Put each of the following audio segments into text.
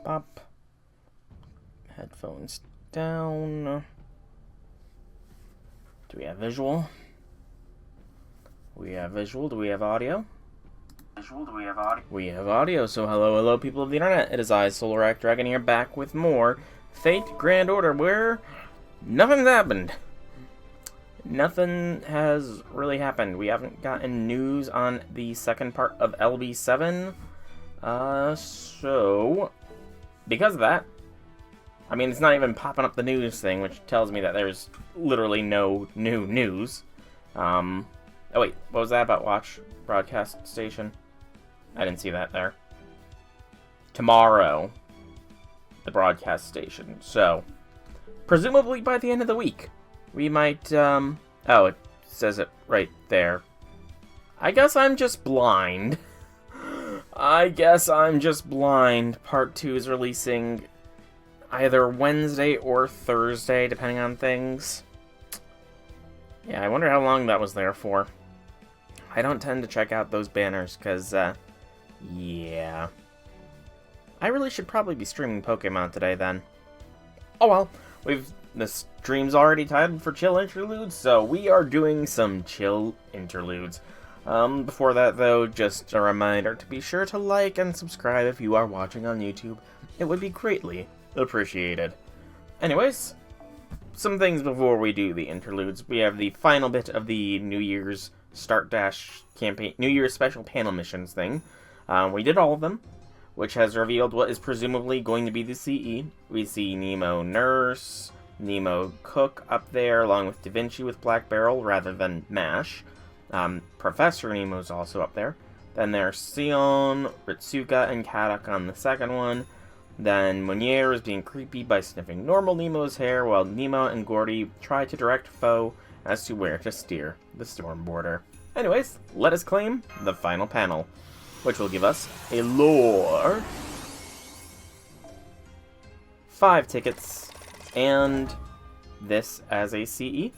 up. Headphones down. Do we have visual? We have visual. Do we have audio? Visual, do we have audio? We have audio, so hello people of the internet. It is I, Solarak Dragon here, back with more Fate Grand Order, where nothing's happened. Nothing has really happened. We haven't gotten news on the second part of LB7. So, because of that, I mean, it's not even popping up the news thing, which tells me that there's literally no new news. Oh wait, what was that about Watch Broadcast Station? I didn't see that there. Tomorrow, the broadcast station. So, presumably by the end of the week, we might, oh, it says it right there. I guess I'm just blind. Part 2 is releasing either Wednesday or Thursday, depending on things. Yeah, I wonder how long that was there for. I don't tend to check out those banners, because, yeah. I really should probably be streaming Pokemon today, then. Oh well, the stream's already titled for Chill Interludes, so we are doing some Chill Interludes. Before that, though, just a reminder to be sure to like and subscribe if you are watching on YouTube. It would be greatly appreciated. Anyways, some things before we do the interludes. We have the final bit of the New Year's Start Dash campaign, New Year's special panel missions thing. We did all of them, which has revealed what is presumably going to be the CE. We see Nemo Nurse, Nemo Cook up there, along with Da Vinci with Black Barrel rather than MASH. Professor Nemo's also up there. Then there's Sion, Ritsuka, and Katak on the second one. Then Monier is being creepy by sniffing normal Nemo's hair, while Nemo and Gordy try to direct Foe as to where to steer the storm border. Anyways, let us claim the final panel, which will give us a lore, 5 tickets, and this as a CE.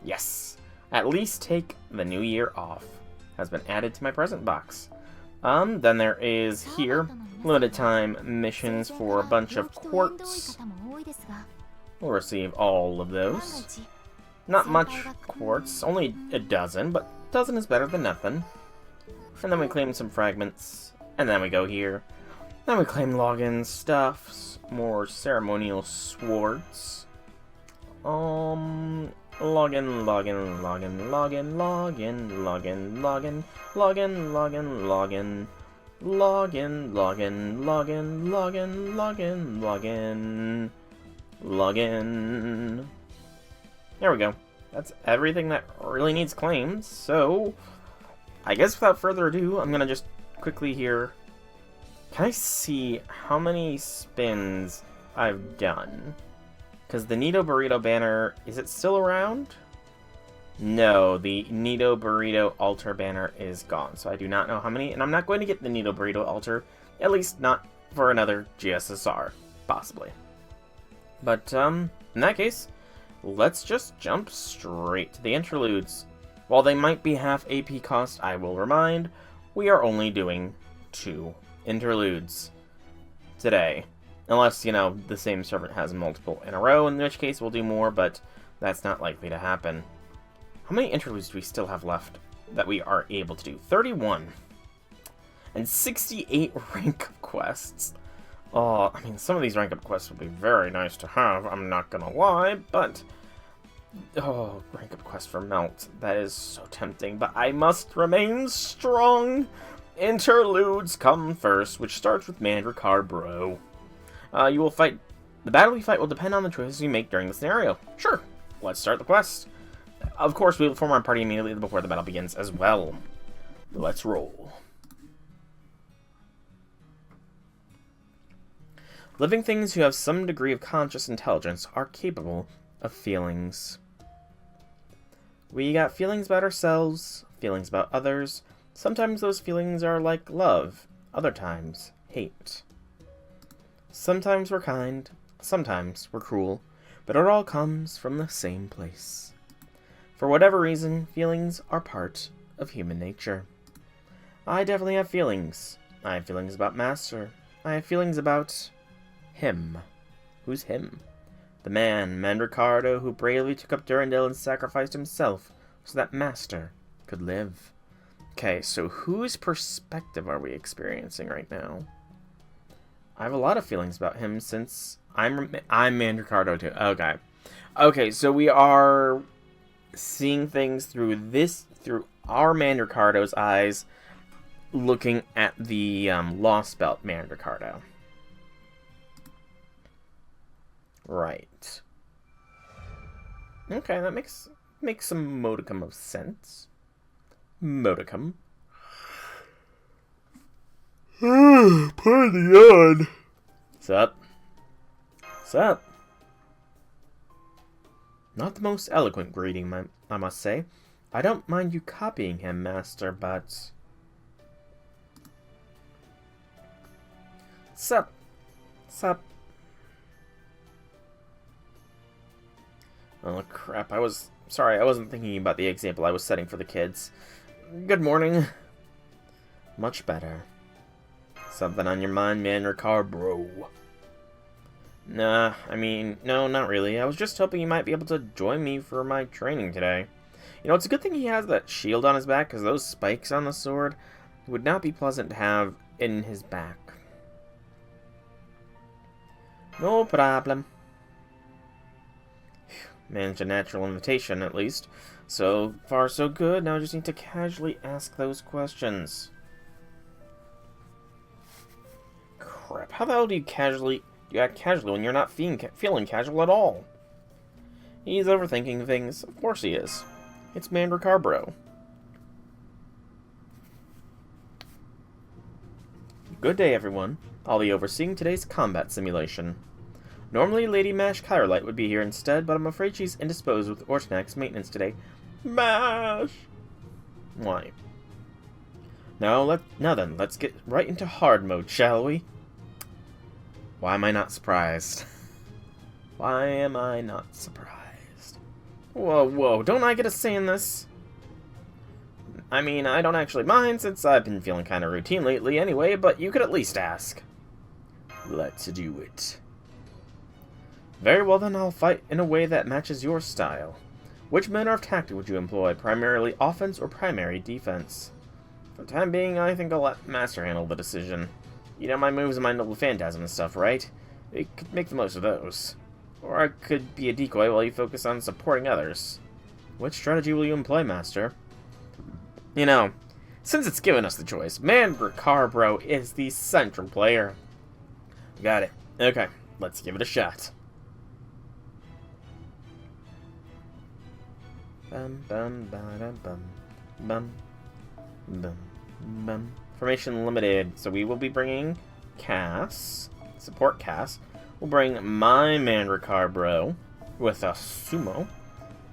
Yes. At least take the new year off. Has been added to my present box. Then there is here limited time missions for a bunch of quartz. We'll receive all of those. Not much quartz, only a dozen, but a dozen is better than nothing. And then we claim some fragments, and then we go here. Then we claim login stuffs, more ceremonial swords. Login, login, login, login, login, login, login, login, login, login, login, login, login, login, login, login, login. There we go. That's everything that really needs claimed, so I guess without further ado, I'm gonna just quickly here. Can I see how many spins I've done? Because the Nito Burrito banner, is it still around? No, the Nito Burrito altar banner is gone, so I do not know how many, and I'm not going to get the Nito Burrito altar, at least not for another GSSR, possibly. But, in that case, let's just jump straight to the interludes. While they might be half AP cost, I will remind, we are only doing 2 interludes today. Unless, you know, the same servant has multiple in a row, in which case we'll do more, but that's not likely to happen. How many interludes do we still have left that we are able to do? 31. And 68 rank-up quests. Oh, I mean, some of these rank-up quests would be very nice to have, I'm not gonna lie, but oh, rank-up quest for Melt. That is so tempting, but I must remain strong. Interludes come first, which starts with Mandricardo. You will fight. The battle you fight will depend on the choices you make during the scenario. Sure, let's start the quest. Of course, we will form our party immediately before the battle begins as well. Let's roll. Living things who have some degree of conscious intelligence are capable of feelings. We got feelings about ourselves, feelings about others. Sometimes those feelings are like love, other times hate. Sometimes we're kind, sometimes we're cruel, but it all comes from the same place. For whatever reason, feelings are part of human nature. I definitely have feelings. I have feelings about Master. I have feelings about him. Who's him? The man, Mandricardo, who bravely took up Durandal and sacrificed himself so that Master could live. Okay, so whose perspective are we experiencing right now? I have a lot of feelings about him since I'm Mandricardo too. Okay. Okay, so we are seeing things through our Mandricardo's eyes, looking at the Lost Belt Mandricardo. Right. Okay, that makes some modicum of sense. Modicum. Pardon the yawn. Sup? Sup? Not the most eloquent greeting, I must say. I don't mind you copying him, Master, but... Sup? Sup? Oh, crap. Sorry, I wasn't thinking about the example I was setting for the kids. Good morning. Much better. Something on your mind, Mandricardo? Nah, I mean, no, not really. I was just hoping you might be able to join me for my training today. You know, it's a good thing he has that shield on his back, because those spikes on the sword would not be pleasant to have in his back. No problem. Managed a natural invitation, at least. So far, so good. Now I just need to casually ask those questions. Crap. How the hell do you act casually when you're not feeling casual at all? He's overthinking things. Of course he is. It's Mandricardo. Good day, everyone. I'll be overseeing today's combat simulation. Normally, Lady Mash Kyrolite would be here instead, but I'm afraid she's indisposed with Ortonak's maintenance today. Mash! Why? Now then, let's get right into hard mode, shall we? Why am I not surprised? Why am I not surprised? Whoa, whoa, don't I get a say in this? I mean, I don't actually mind, since I've been feeling kind of routine lately anyway, but you could at least ask. Let's do it. Very well then, I'll fight in a way that matches your style. Which manner of tactic would you employ, primarily offense or primary defense? For the time being, I think I'll let Master handle the decision. You know my moves and my noble phantasm and stuff, right? We could make the most of those. Or I could be a decoy while you focus on supporting others. Which strategy will you employ, Master? You know, since it's given us the choice, Mandricardo is the central player. Got it. Okay, let's give it a shot. Bum bum ba bum bum bum bum. Formation limited. So we will be bringing Cass, support Cass. We'll bring my Mandricardo with a sumo.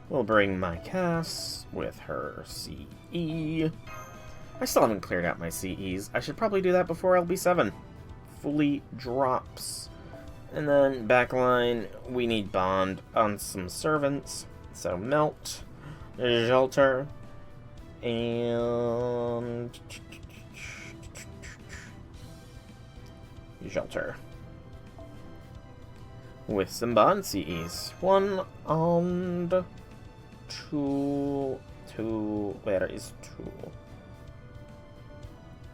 We'll bring my Cass with her CE. I still haven't cleared out my CEs. I should probably do that before LB7 fully drops. And then backline, we need bond on some servants. So melt, shelter, and shelter. With some bond CEs. 1 and 2. Where is 2?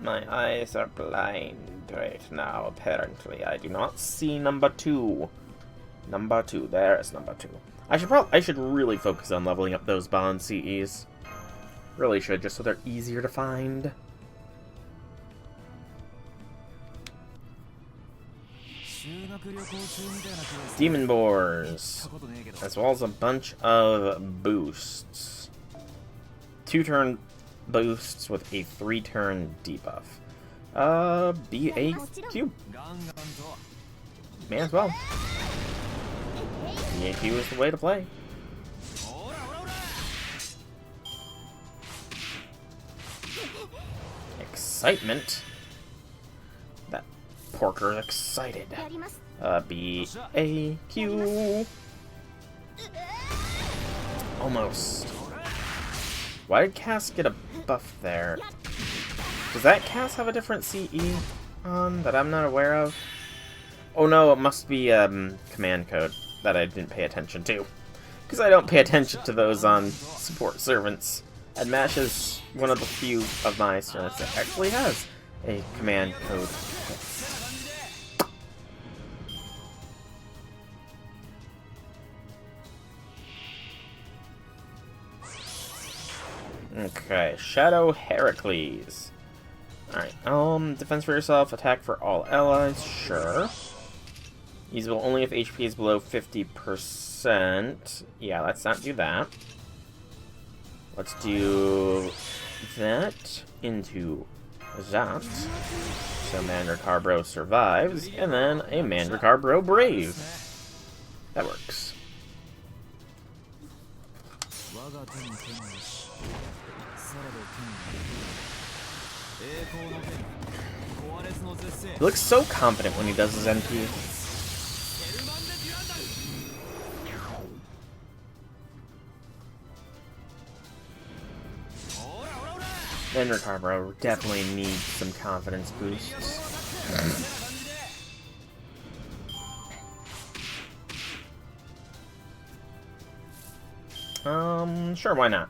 My eyes are blind right now, apparently. I do not see number 2. Number 2. There is number 2. I should really focus on leveling up those bond CEs. Really should, just so they're easier to find. Demon Boars, as well as a bunch of boosts. 2-turn boosts with a 3-turn debuff. BAQ. May as well. BAQ is the way to play. Excitement. That porker's excited. BAQ. Almost. Why did Cass get a buff there? Does that Cass have a different CE? on that I'm not aware of? Oh no, it must be command code that I didn't pay attention to. Because I don't pay attention to those on support servants. And MASH is one of the few of my servants that actually has a command code. Okay, Shadow Heracles. Alright, defense for yourself, attack for all allies, sure. Usable only if HP is below 50%. Yeah, let's not do that. Let's do that into that. So Mandricardo survives, and then a Mandricardo Brave. That works. He looks so confident when he does his NP. Mandricardo definitely needs some confidence boosts. Sure, why not?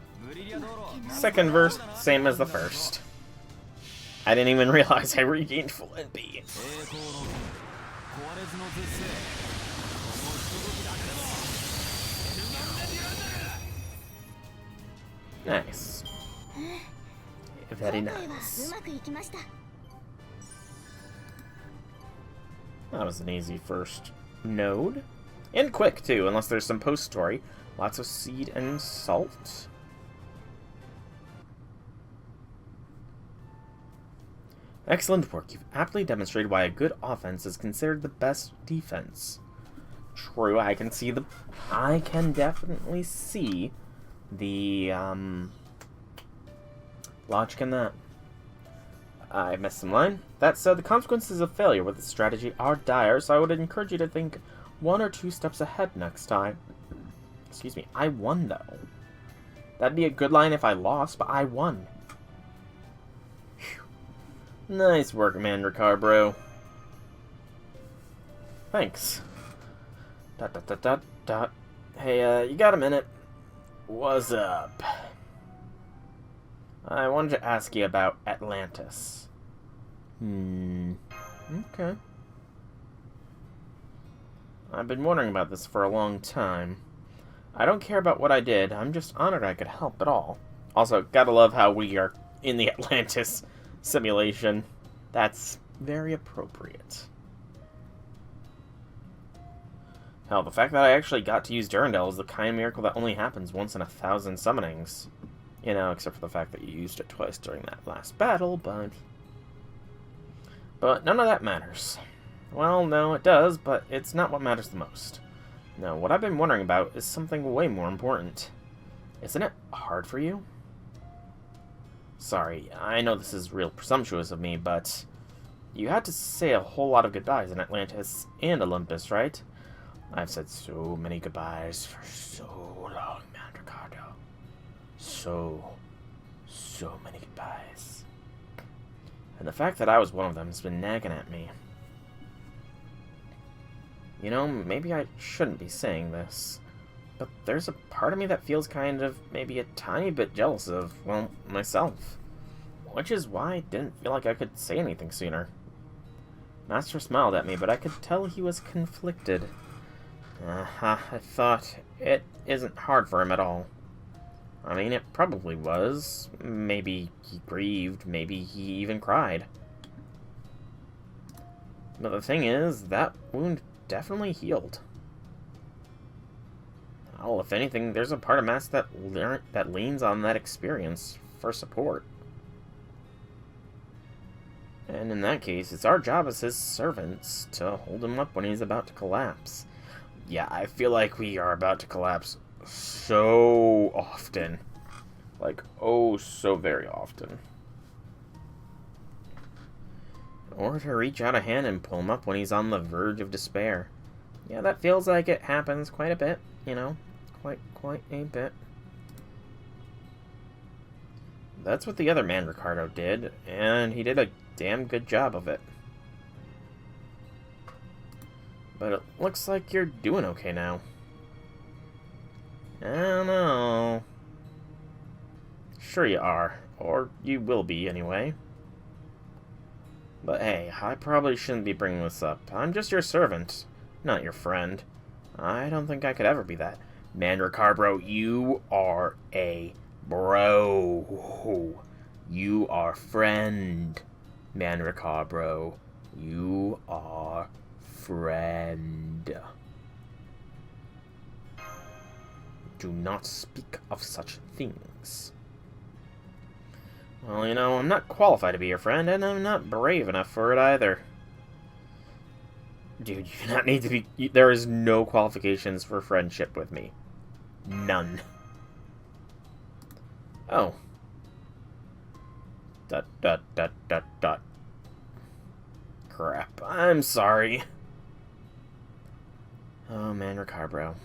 Second verse, same as the first. I didn't even realize I regained full NP. Nice. Very nice. That was an easy first node. And quick, too, unless there's some post-story. Lots of seed and salt. Excellent work. You've aptly demonstrated why a good offense is considered the best defense. True, I can definitely see the, logic in that. I missed some line. That said, the consequences of failure with this strategy are dire, so I would encourage you to think 1 or 2 steps ahead next time. Excuse me, I won, though. That'd be a good line if I lost, but I won. Whew. Nice work, Mandricardo. Thanks. ... Hey, you got a minute? What's up? I wanted to ask you about Atlantis. Okay. I've been wondering about this for a long time. I don't care about what I did, I'm just honored I could help at all. Also, gotta love how we are in the Atlantis simulation. That's very appropriate. Hell, the fact that I actually got to use Durandal is the kind of miracle that only happens once in 1,000 summonings. You know, except for the fact that you used it twice during that last battle, but none of that matters. Well, no, it does, but it's not what matters the most. No, what I've been wondering about is something way more important. Isn't it hard for you? Sorry, I know this is real presumptuous of me, but you had to say a whole lot of goodbyes in Atlantis and Olympus, right? I've said so many goodbyes for so long, Mandricardo. So many goodbyes. And the fact that I was one of them has been nagging at me. You know, maybe I shouldn't be saying this, but there's a part of me that feels kind of, maybe a tiny bit jealous of, well, myself. Which is why I didn't feel like I could say anything sooner. Master smiled at me, but I could tell he was conflicted. I thought, it isn't hard for him at all. I mean, it probably was. Maybe he grieved, maybe he even cried. But the thing is, that wound definitely healed. Well, if anything, there's a part of Mass that leans on that experience for support. And in that case, it's our job as his servants to hold him up when he's about to collapse. Yeah, I feel like we are about to collapse so often. Like, oh, so very often. Or to reach out a hand and pull him up when he's on the verge of despair. Yeah, that feels like it happens quite a bit, you know. Quite a bit. That's what the other Mandricardo did, and he did a damn good job of it. But it looks like you're doing okay now. I don't know. Sure you are. Or you will be, anyway. But hey, I probably shouldn't be bringing this up. I'm just your servant, not your friend. I don't think I could ever be that. Mandricardo, you are a bro. You are friend. Mandricardo, you are friend. Do not speak of such things. Well, you know, I'm not qualified to be your friend, and I'm not brave enough for it either. Dude, you do not need to be... There is no qualifications for friendship with me. None. Oh. ... Crap. I'm sorry. Oh, Mandricardo.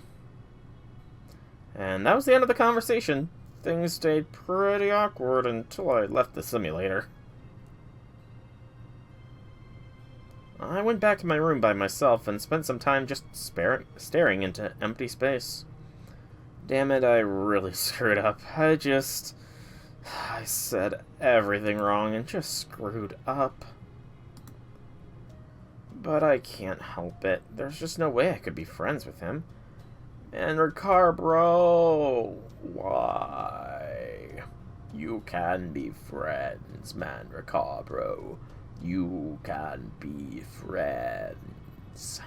And that was the end of the conversation. Things stayed pretty awkward until I left the simulator. I went back to my room by myself and spent some time just staring into empty space. Damn it, I really screwed up. I said everything wrong and just screwed up. But I can't help it. There's just no way I could be friends with him. Mandricardo, why? You can be friends, Mandricardo. You can be friends.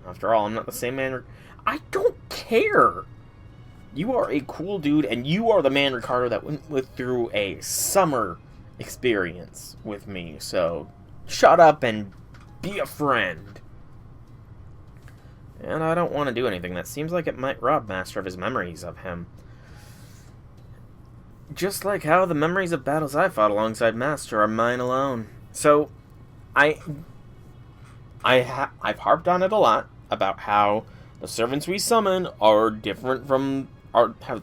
After all, I'm not the same Mandricardo. I don't care! You are a cool dude, and you are the Mandricardo that went through a summer experience with me, so shut up and be a friend. And I don't want to do anything that seems like it might rob Master of his memories of him. Just like how the memories of battles I fought alongside Master are mine alone. So, I've harped on it a lot about how the servants we summon are different from...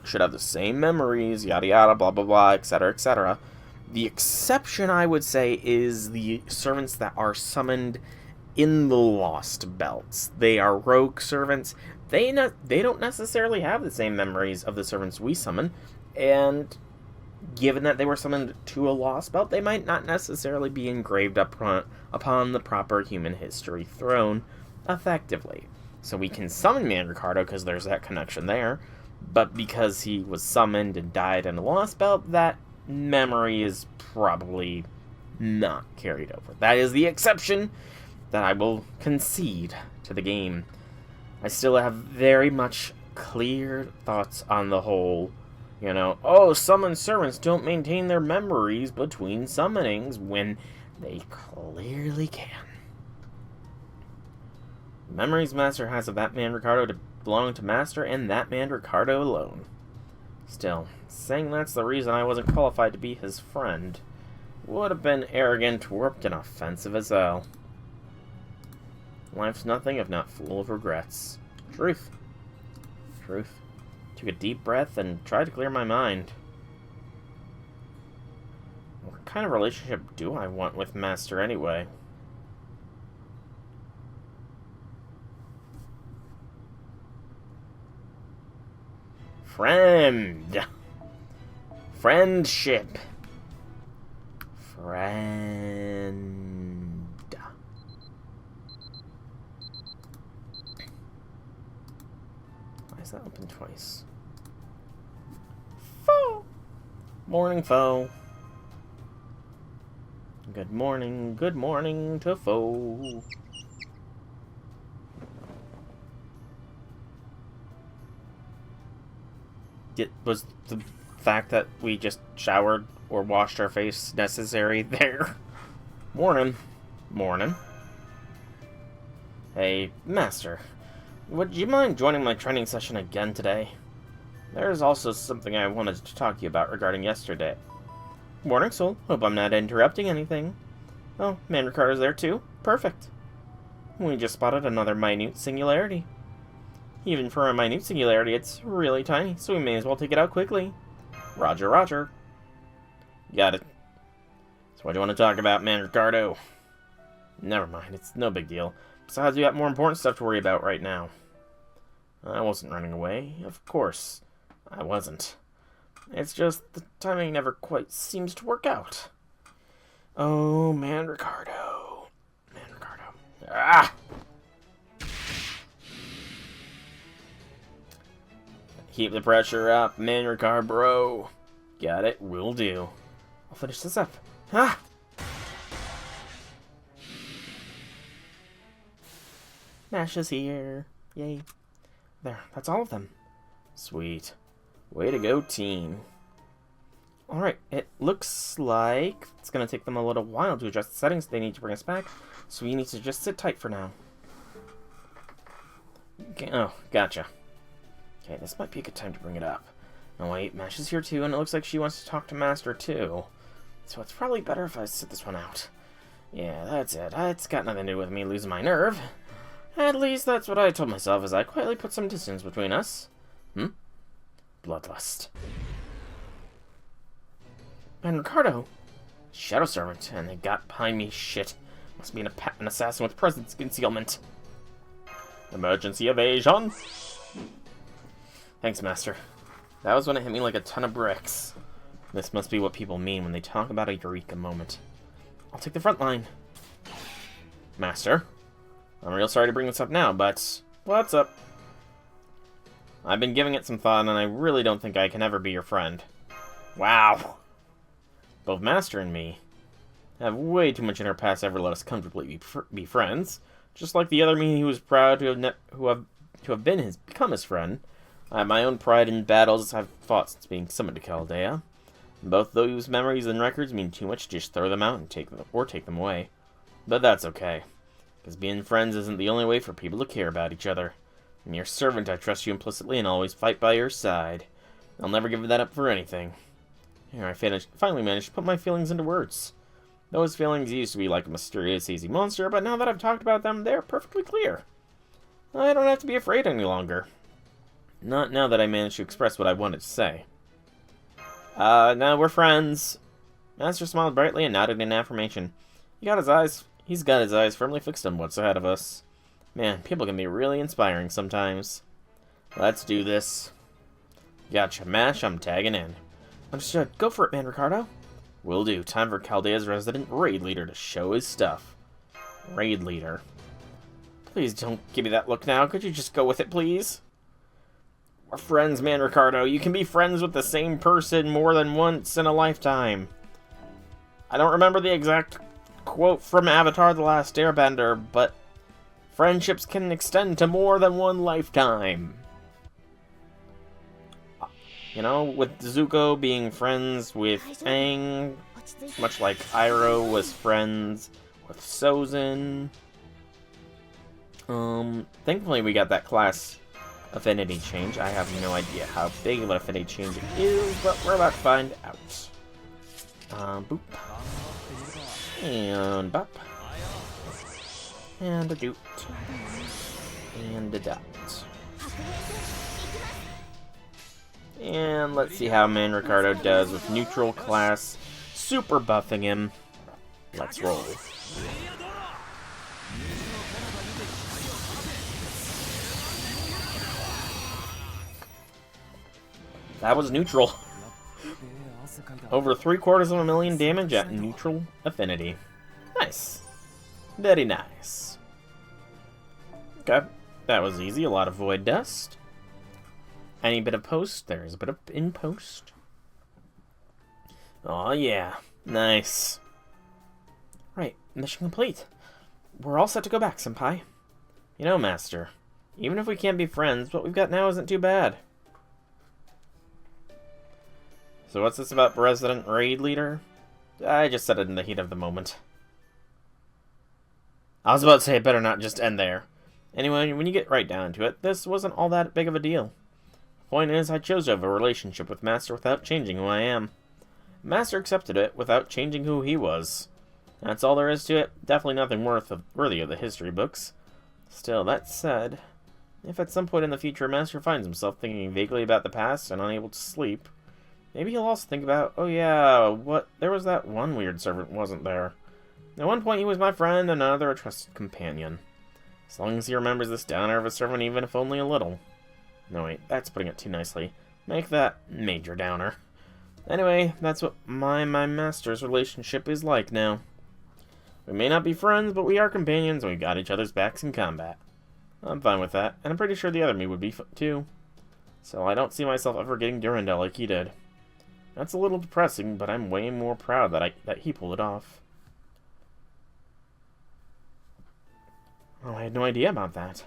should have the same memories, yada yada, blah blah blah, etc. etc. The exception, I would say, is the servants that are summoned in the Lost Belts. They are rogue servants. They don't necessarily have the same memories of the servants we summon, and given that they were summoned to a Lost Belt, they might not necessarily be engraved upon the proper human history throne effectively. So we can summon Mandricardo because there's that connection there, but because he was summoned and died in a Lost Belt, that memory is probably not carried over. That is the exception that I will concede to the game. I still have very much clear thoughts on the whole, you know, oh, summoned servants don't maintain their memories between summonings when they clearly can. The memories Master has of that Mandricardo belong to Master and that Mandricardo alone. Still, saying that's the reason I wasn't qualified to be his friend would have been arrogant, warped, and offensive as hell. Life's nothing if not full of regrets. Truth. Truth. Took a deep breath and tried to clear my mind. What kind of relationship do I want with Master anyway? Friend. Friendship. Friend. Why is that open twice? Foe. Morning, foe. Good morning to foe. Was the fact that we just showered or washed our face necessary there? Morning. Morning. Hey, Master. Would you mind joining my training session again today? There's also something I wanted to talk to you about regarding yesterday. Morning, Soul. Hope I'm not interrupting anything. Oh, Mandricardo's there too? Perfect. We just spotted another minute singularity. Even for a minute singularity, it's really tiny, so we may as well take it out quickly. Roger, roger. Got it. So what do you want to talk about, Mandricardo? Never mind, it's no big deal. Besides, we got more important stuff to worry about right now. I wasn't running away. Of course, I wasn't. It's just the timing never quite seems to work out. Oh, Mandricardo. Mandricardo. Ah! Keep the pressure up, Mandricardo, bro. Got it, will do. I'll finish this up. Ah! Nash is here. Yay. There, that's all of them. Sweet. Way to go, team. Alright, it looks like it's going to take them a little while to adjust the settings they need to bring us back, so we need to just sit tight for now. Okay, oh, gotcha. Okay, this might be a good time to bring it up. Oh wait, Mash is here too, and it looks like she wants to talk to Master too. So it's probably better if I sit this one out. Yeah, that's it. It's got nothing to do with me losing my nerve. At least that's what I told myself as I quietly put some distance between us. Bloodlust. Mandricardo! Shadow Servant, and they got behind me. Shit. Must be an assassin with presence concealment. Emergency evasion! Thanks, Master. That was when it hit me like a ton of bricks. This must be what people mean when they talk about a eureka moment. I'll take the front line. Master? I'm real sorry to bring this up now, but what's up? I've been giving it some thought, and I really don't think I can ever be your friend. Wow. Both Master and me have way too much in our past to ever let us comfortably be friends. Just like the other me who was proud to have become his friend. I have my own pride in battles I've fought since being summoned to Chaldea. Both those memories and records mean too much to just throw them out and take them away. But that's okay. Because being friends isn't the only way for people to care about each other. I'm your servant, I trust you implicitly and always fight by your side. I'll never give that up for anything. Here, I finally managed to put my feelings into words. Those feelings used to be like a mysterious, easy monster, but now that I've talked about them, they're perfectly clear. I don't have to be afraid any longer. Not now that I managed to express what I wanted to say. Now we're friends. Master smiled brightly and nodded in affirmation. He's got his eyes firmly fixed on what's ahead of us. Man, people can be really inspiring sometimes. Let's do this. Gotcha, Mash, I'm tagging in. Understood. Go for it, Mandricardo. Will do. Time for Chaldea's resident raid leader to show his stuff. Raid leader. Please don't give me that look now. Could you just go with it, please? We're friends, Mandricardo. You can be friends with the same person more than once in a lifetime. I don't remember the exact quote from Avatar: The Last Airbender, but friendships can extend to more than one lifetime. You know, with Zuko being friends with Aang, much like Iroh was friends with Sozin. Thankfully we got that class affinity change. I have no idea how big of an affinity change it is, but we're about to find out. Boop. And bop. And a doot. And a dot. And let's see how Mandricardo does with neutral class super buffing him. Let's roll. That was neutral. Over 750,000 damage at neutral affinity. Nice. Very nice. Okay, that was easy. A lot of void dust. Any bit of post? There's a bit of in post. Oh yeah, nice. Right, mission complete. We're all set to go back, Senpai. You know, Master, even if we can't be friends, what we've got now isn't too bad. So what's this about Resident Raid Leader? I just said it in the heat of the moment. I was about to say it better not just end there. Anyway, when you get right down to it, this wasn't all that big of a deal. Point is, I chose to have a relationship with Master without changing who I am. Master accepted it without changing who he was. That's all there is to it. Definitely nothing worthy of the history books. Still, that said, if at some point in the future Master finds himself thinking vaguely about the past and unable to sleep, maybe he'll also think about, oh yeah, there was that one weird servant, wasn't there? At one point he was my friend, and another a trusted companion. As long as he remembers this downer of a servant, even if only a little. No, wait, that's putting it too nicely. Make that major downer. Anyway, that's what my master's relationship is like now. We may not be friends, but we are companions, and we got each other's backs in combat. I'm fine with that, and I'm pretty sure the other me would be too. So I don't see myself ever getting Durandal like he did. That's a little depressing, but I'm way more proud that he pulled it off. Oh, I had no idea about that.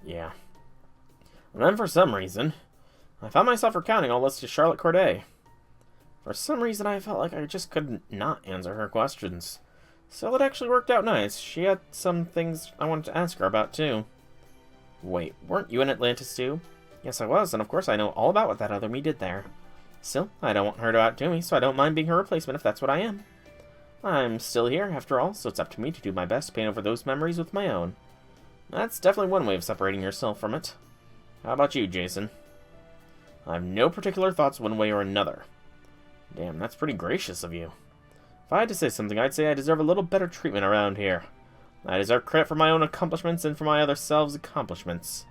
Yeah. And then for some reason, I found myself recounting all this to Charlotte Corday. For some reason, I felt like I just couldn't not answer her questions. So it actually worked out nice. She had some things I wanted to ask her about, too. Wait, weren't you in Atlantis, too? Yes, I was, and of course I know all about what that other me did there. Still, I don't want her to outdo me, so I don't mind being her replacement if that's what I am. I'm still here, after all, so it's up to me to do my best to paint over those memories with my own. That's definitely one way of separating yourself from it. How about you, Jason? I have no particular thoughts one way or another. Damn, that's pretty gracious of you. If I had to say something, I'd say I deserve a little better treatment around here. I deserve credit for my own accomplishments and for my other selves' accomplishments.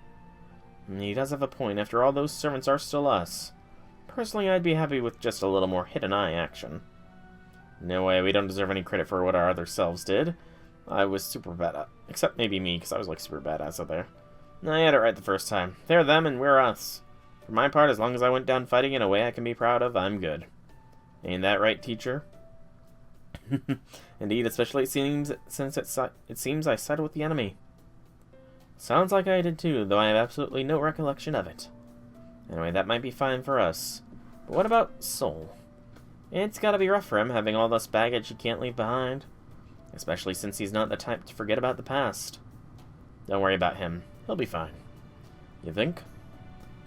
And he does have a point. After all, those servants are still us. Personally, I'd be happy with just a little more hit-and-eye action. No way, we don't deserve any credit for what our other selves did. I was super bad at, except maybe me, because I was like super badass out there. I had it right the first time. They're them and we're us. For my part, as long as I went down fighting in a way I can be proud of, I'm good. Ain't that right, teacher? Indeed, especially since it seems I sided with the enemy. Sounds like I did too, though I have absolutely no recollection of it. Anyway, that might be fine for us. But what about Soul? It's gotta be rough for him, having all this baggage he can't leave behind. Especially since he's not the type to forget about the past. Don't worry about him. He'll be fine. You think?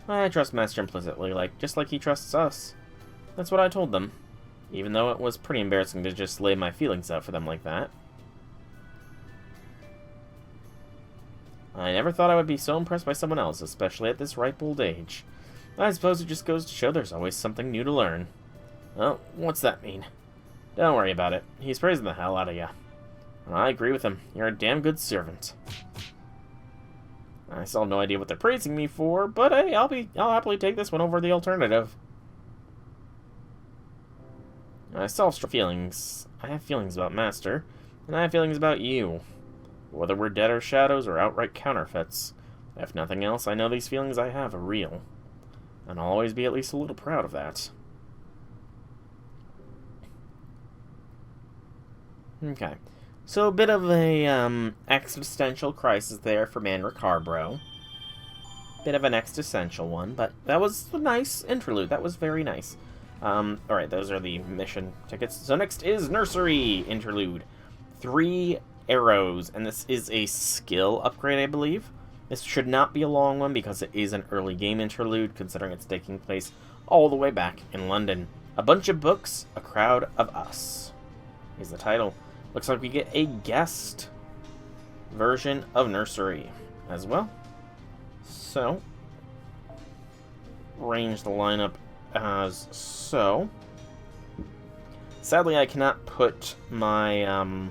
I trust Master implicitly, just like he trusts us. That's what I told them. Even though it was pretty embarrassing to just lay my feelings out for them like that. I never thought I would be so impressed by someone else, especially at this ripe old age. I suppose it just goes to show there's always something new to learn. Well, what's that mean? Don't worry about it. He's praising the hell out of you. I agree with him. You're a damn good servant. I still have no idea what they're praising me for, but hey, I'll happily take this one over the alternative. I still have strong feelings. I have feelings about Master, and I have feelings about you. Whether we're dead or shadows or outright counterfeits, if nothing else, I know these feelings I have are real. And I'll always be at least a little proud of that. Okay. So a bit of a existential crisis there for Mandricardo. Bit of an existential one, but that was a nice interlude. That was very nice. Alright, those are the mission tickets. So next is Nursery interlude. 3 arrows, and this is a skill upgrade, I believe. This should not be a long one because it is an early game interlude, considering it's taking place all the way back in London. A bunch of books, a crowd of us is the title. Looks like we get a guest version of Nursery as well. So, arrange the lineup as so. Sadly, I cannot put my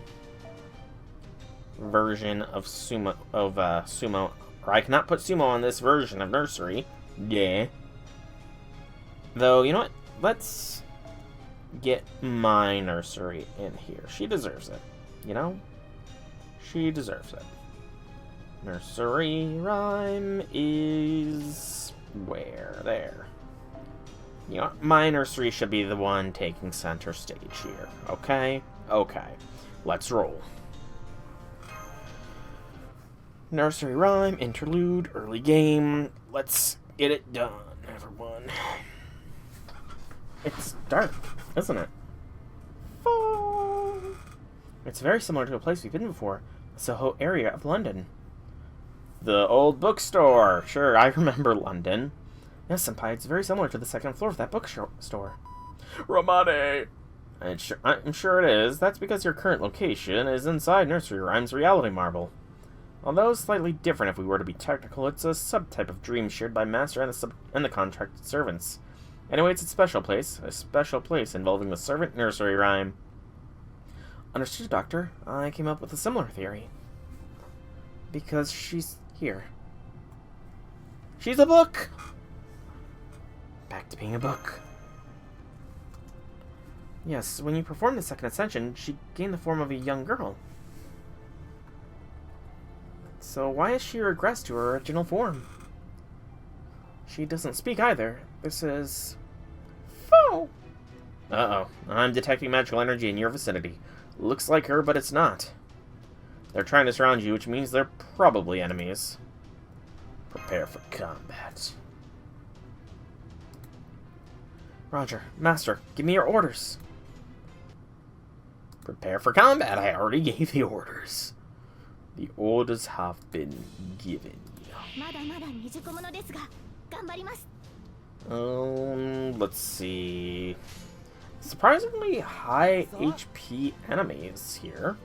version of Sumo, or I cannot put Sumo on this version of Nursery. Yeah. Though, you know what? Let's get my Nursery in here. She deserves it. You know? She deserves it. Nursery rhyme is where? There. You know, my Nursery should be the one taking center stage here. Okay? Okay. Let's roll. Nursery rhyme, interlude, early game. Let's get it done, everyone. It's dark, isn't it? Fall. It's very similar to a place we've been before, the Soho area of London. The old bookstore. Sure, I remember London. Yes, Senpai, it's very similar to the second floor of that bookstore. Romane! I'm sure it is. That's because your current location is inside Nursery Rhyme's reality marble. Although slightly different if we were to be technical, it's a subtype of dream shared by Master and the contracted servants. Anyway, it's a special place involving the servant Nursery Rhyme. Understood, Doctor. I came up with a similar theory. Because she's here. She's a book! Back to being a book. Yes, when you performed the second ascension, she gained the form of a young girl. So why has she regressed to her original form? She doesn't speak either. This is... Foe! Uh-oh. I'm detecting magical energy in your vicinity. Looks like her, but it's not. They're trying to surround you, which means they're probably enemies. Prepare for combat. Roger. Master, give me your orders. Prepare for combat. I already gave the orders. The orders have been given. Let's see. Surprisingly high HP enemies here.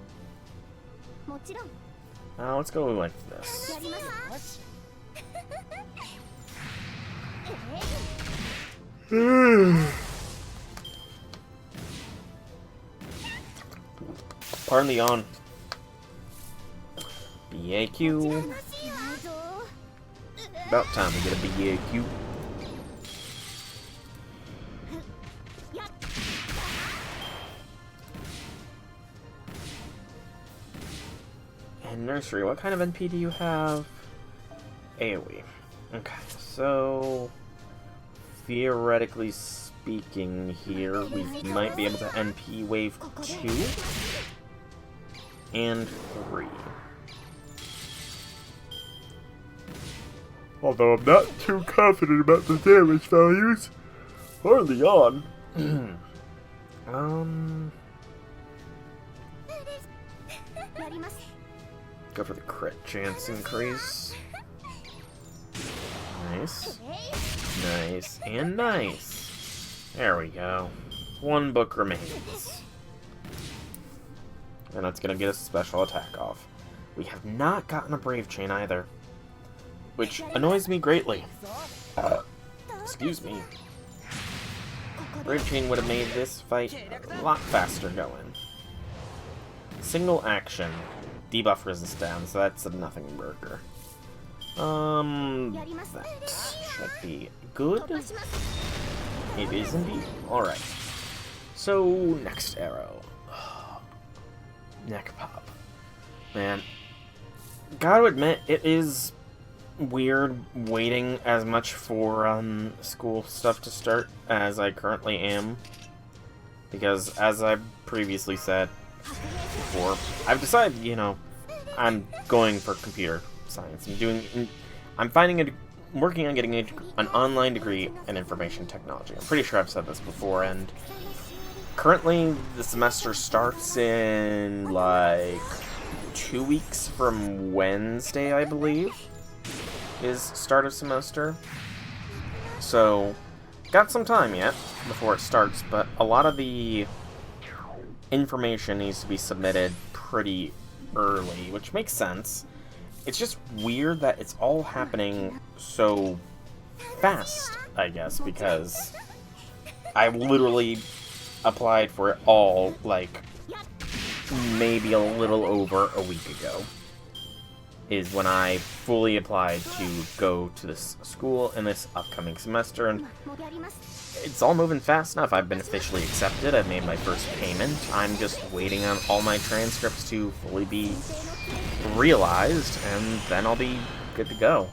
Let's go like this. Pardon the yawn. BAQ. About time we get a BAQ. And Nursery, what kind of NP do you have? AoE. Okay, so theoretically speaking here, we might be able to NP wave 2 and 3. Although I'm not too confident about the damage values early on. Go for the crit chance increase. Nice. Nice and nice. There we go. One book remains. And that's gonna get a special attack off. We have not gotten a Brave Chain either, which annoys me greatly. Excuse me. Brave Chain would have made this fight a lot faster going. Single action. Debuff resistance, so that's a nothing burger. That should be good. It is indeed. Alright. So, next arrow. Neck pop. Man. Gotta admit, it is weird waiting as much for school stuff to start as I currently am. Because, as I previously said before, I've decided, you know, I'm going for computer science. I'm working on getting an online degree in information technology. I'm pretty sure I've said this before, and currently the semester starts in like 2 weeks from Wednesday, I believe, is start of semester. So, got some time yet before it starts, but a lot of the information needs to be submitted pretty early, which makes sense. It's just weird that it's all happening so fast, I guess, because I literally applied for it all, like, maybe a little over a week ago, is when I fully applied to go to this school in this upcoming semester, and it's all moving fast enough. I've been officially accepted. I've made my first payment. I'm just waiting on all my transcripts to fully be realized, and then I'll be good to go.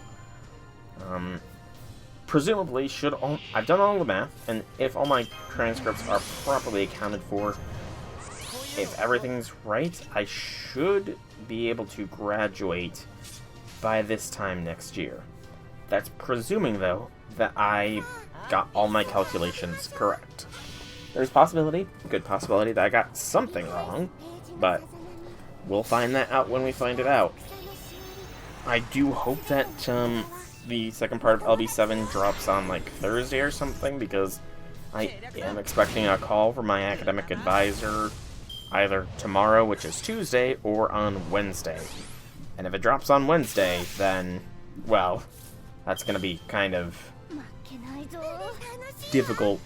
Presumably, I've done all the math, and if all my transcripts are properly accounted for, if everything's right, I should be able to graduate by this time next year. That's presuming, though, that I got all my calculations correct. There's possibility, good possibility, that I got something wrong, but we'll find that out when we find it out. I do hope that the second part of LB7 drops on like Thursday or something, because I am expecting a call from my academic advisor either tomorrow, which is Tuesday, or on Wednesday. And if it drops on Wednesday, then, well, that's going to be kind of difficult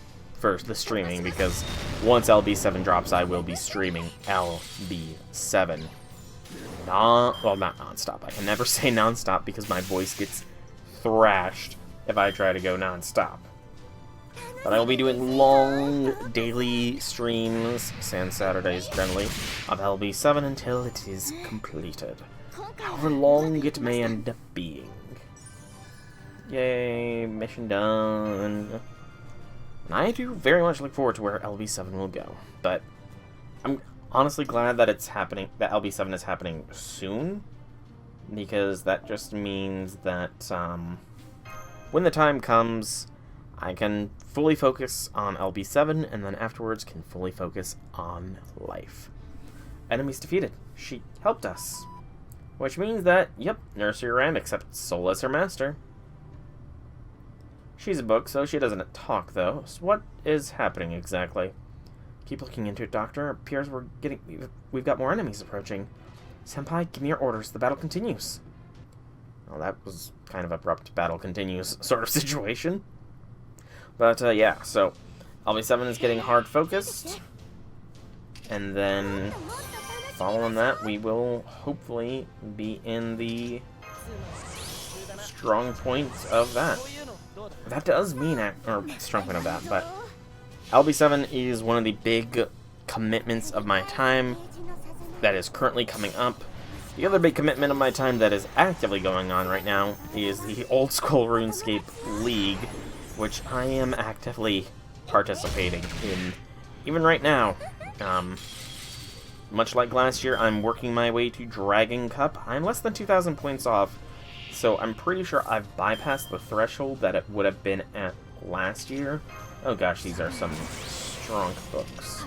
for the streaming, because once LB7 drops, I will be streaming LB7. Well, not non-stop. I can never say non-stop because my voice gets thrashed if I try to go non-stop. But I will be doing long daily streams, and Saturdays generally, of LB7 until it is completed. However long it may end up being. Yay, mission done. And I do very much look forward to where LB7 will go. But I'm honestly glad that it's happening, that LB7 is happening soon. Because that just means that when the time comes, I can fully focus on LB7, and then afterwards can fully focus on life. Enemies defeated. She helped us. Which means that, yep, Nursery Rhyme accepts Soul as her master. She's a book, so she doesn't talk, though. So what is happening exactly? Keep looking into it, Doctor. It appears we've got more enemies approaching. Senpai, give me your orders. The battle continues. Well, that was kind of abrupt battle continues sort of situation. But, yeah, so LB7 is getting hard focused. And then, following that, we will hopefully be in the strong point of that. That does mean, or strong point of that, but LB7 is one of the big commitments of my time that is currently coming up. The other big commitment of my time that is actively going on right now is the Old School RuneScape League, which I am actively participating in. Even right now, much like last year, I'm working my way to Dragon Cup. I'm less than 2,000 points off, so I'm pretty sure I've bypassed the threshold that it would have been at last year. Oh gosh, these are some strong books.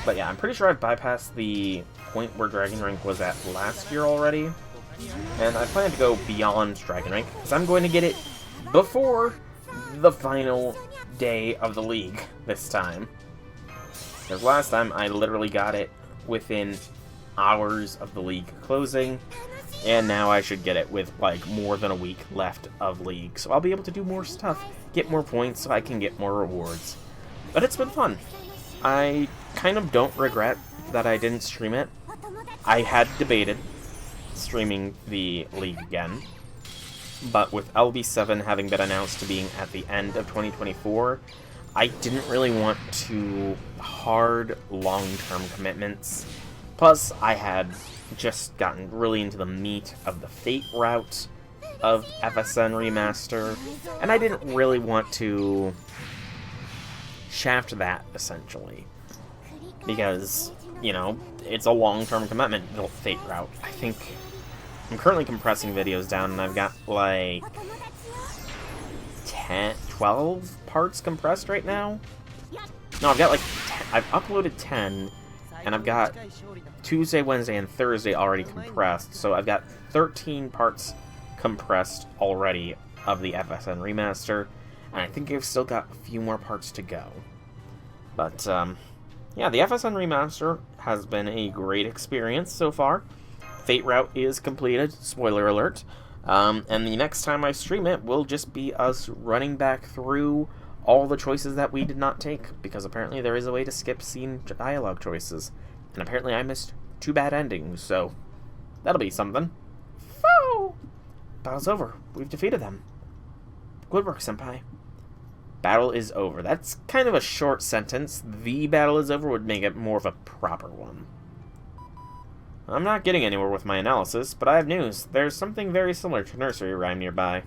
But yeah, I'm pretty sure I've bypassed the point where Dragon Rank was at last year already. And I plan to go beyond Dragon Rank, because I'm going to get it before the final day of the league this time. Because last time I literally got it within hours of the league closing, and now I should get it with like more than a week left of league. So I'll be able to do more stuff, get more points so I can get more rewards. But it's been fun. I kind of don't regret that I didn't stream it. I had debated streaming the league again, but with LB7 having been announced to being at the end of 2024, I didn't really want to hard long-term commitments. Plus, I had just gotten really into the meat of the Fate route of FSN Remaster, and I didn't really want to shaft that, essentially. Because, you know, it's a long-term commitment, the Fate route. I think I'm currently compressing videos down, and I've got, like, 12 parts compressed right now? No, I've got, like, I've uploaded 10, and I've got Tuesday, Wednesday, and Thursday already compressed, so I've got 13 parts compressed already of the FSN Remaster, and I think I've still got a few more parts to go. But, yeah, the FSN Remaster has been a great experience so far. Fate route is completed, spoiler alert, and the next time I stream it will just be us running back through all the choices that we did not take, because apparently there is a way to skip scene dialogue choices, and apparently I missed 2 bad endings, so that'll be something. Foo! Battle's over. We've defeated them. Good work, Senpai. Battle is over. That's kind of a short sentence. The battle is over would make it more of a proper one. I'm not getting anywhere with my analysis, but I have news. There's something very similar to Nursery Rhyme nearby.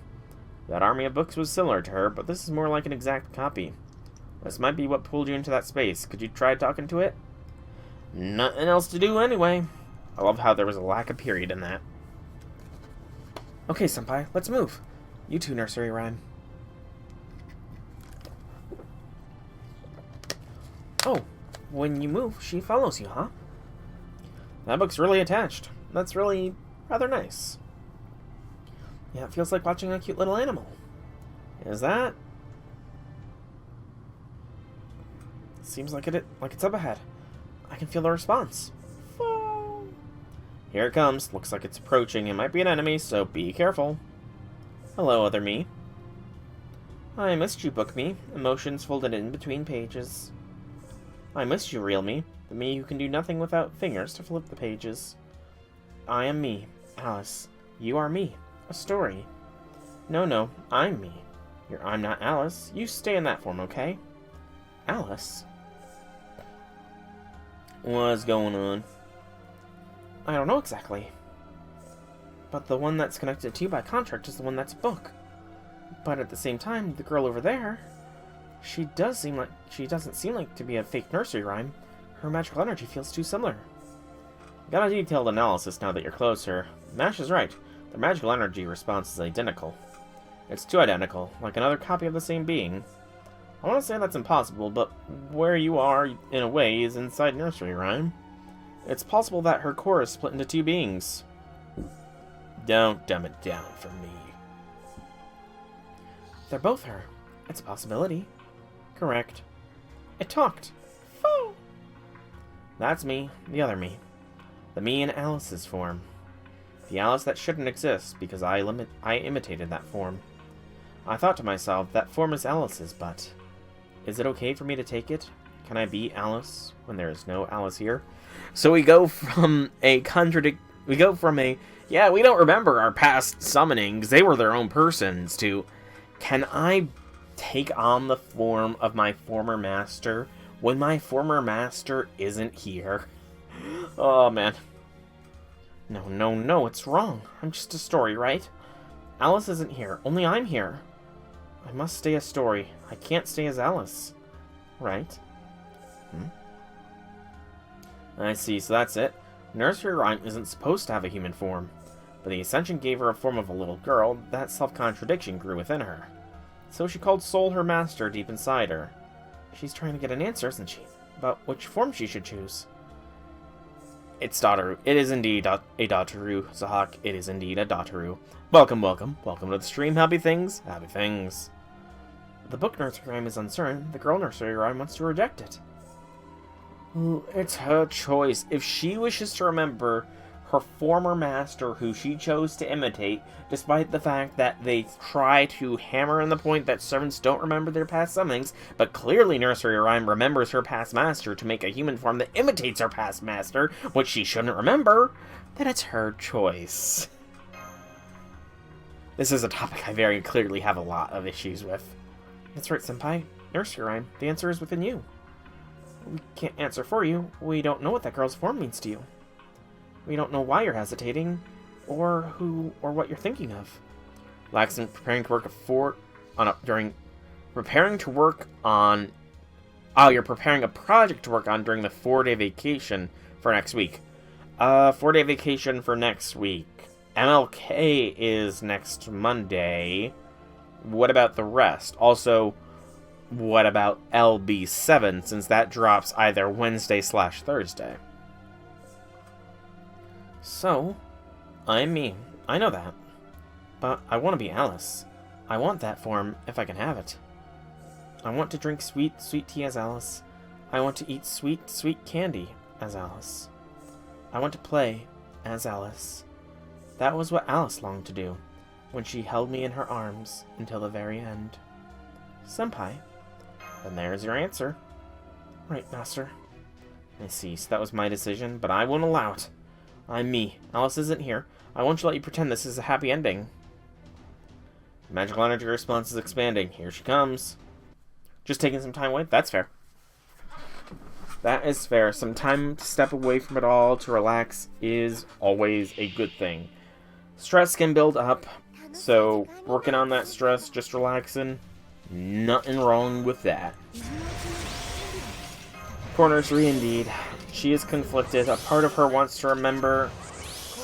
That army of books was similar to her, but this is more like an exact copy. This might be what pulled you into that space. Could you try talking to it? Nothing else to do anyway. I love how there was a lack of period in that. Okay, Senpai, let's move. You too, Nursery Rhyme. Oh, when you move, she follows you, huh? That book's really attached. That's really rather nice. Yeah, it feels like watching a cute little animal. Is that? Seems like it's up ahead. I can feel the response. Whoa. Here it comes. Looks like it's approaching. It might be an enemy, so be careful. Hello, other me. I missed you, book me. Emotions folded in between pages. I missed you, real me. The me who can do nothing without fingers to flip the pages. I am me, Alice. You are me. A story. No, I'm me. I'm not Alice. You stay in that form, okay? Alice? What's going on? I don't know exactly. But the one that's connected to you by contract is the one that's a book. But at the same time, the girl over there, she doesn't seem like to be a fake nursery rhyme. Her magical energy feels too similar. Got a detailed analysis now that you're closer. Mash is right. The magical energy response is identical. It's too identical, like another copy of the same being. I want to say that's impossible, but where you are, in a way, is inside nursery rhyme. It's possible that her core is split into two beings. Don't dumb it down for me. They're both her. It's a possibility. Correct. It talked. Foo! That's me, the other me. The me in Alice's form. The Alice that shouldn't exist because I imitated that form. I thought to myself, that form is Alice's, but is it okay for me to take it? Can I be Alice when there is no Alice here? So we go from yeah, we don't remember our past summonings, they were their own persons, to, can I take on the form of my former master when my former master isn't here? Oh, man. No, it's wrong. I'm just a story, right? Alice isn't here. Only I'm here. I must stay a story. I can't stay as Alice. Right? I see, so that's it. Nursery Rhyme isn't supposed to have a human form, but the Ascension gave her a form of a little girl. That self-contradiction grew within her. So she called Soul her master deep inside her. She's trying to get an answer, isn't she? About which form she should choose. It's Dotaru. It is indeed a Dotaru, Zahak. It is indeed a Dotaru. Welcome to the stream. Happy things. The book Nursery Rhyme is uncertain. The girl Nursery Rhyme wants to reject it. It's her choice. If she wishes to remember her former master who she chose to imitate, despite the fact that they try to hammer in the point that servants don't remember their past summonings, but clearly Nursery Rhyme remembers her past master to make a human form that imitates her past master, which she shouldn't remember, then it's her choice. This is a topic I very clearly have a lot of issues with. That's right, Senpai. Nursery Rhyme, the answer is within you. We can't answer for you. We don't know what that girl's form means to you. We don't know why you're hesitating, or who, or what you're thinking of. Laxon preparing to work you're preparing a project to work on during the 4-day vacation for next week. 4-day vacation for next week. MLK is next Monday. What about the rest? Also, what about LB7, since that drops either Wednesday/Thursday? So, I'm me. I know that. But I want to be Alice. I want that form if I can have it. I want to drink sweet, sweet tea as Alice. I want to eat sweet, sweet candy as Alice. I want to play as Alice. That was what Alice longed to do when she held me in her arms until the very end. Senpai. Then there's your answer. Right, Master. I see, so that was my decision, but I won't allow it. I'm me. Alice isn't here. I won't let you pretend this is a happy ending. The magical energy response is expanding. Here she comes. Just taking some time away? That's fair. That is fair. Some time to step away from it all, to relax, is always a good thing. Stress can build up, so working on that stress, just relaxing, nothing wrong with that. Poor Nursery indeed. She is conflicted. A part of her wants to remember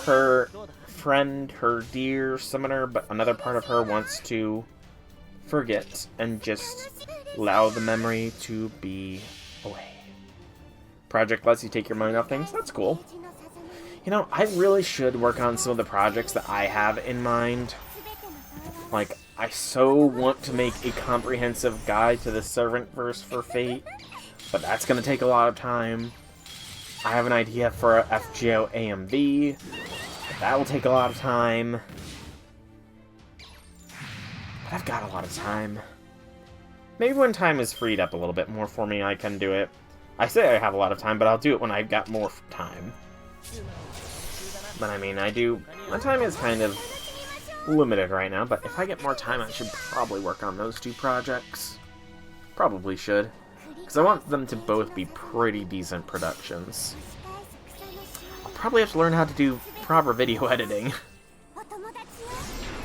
her friend, her dear summoner, but another part of her wants to forget and just allow the memory to be away. Project lets you take your mind off things. That's cool. You know, I really should work on some of the projects that I have in mind. Like, I so want to make a comprehensive guide to the Servant verse for Fate, but that's going to take a lot of time. I have an idea for a FGO AMV. That will take a lot of time. But I've got a lot of time. Maybe when time is freed up a little bit more for me, I can do it. I say I have a lot of time, but I'll do it when I've got more time. But I mean, my time is kind of limited right now, but if I get more time, I should probably work on those two projects. Probably should. Because I want them to both be pretty decent productions. I'll probably have to learn how to do proper video editing.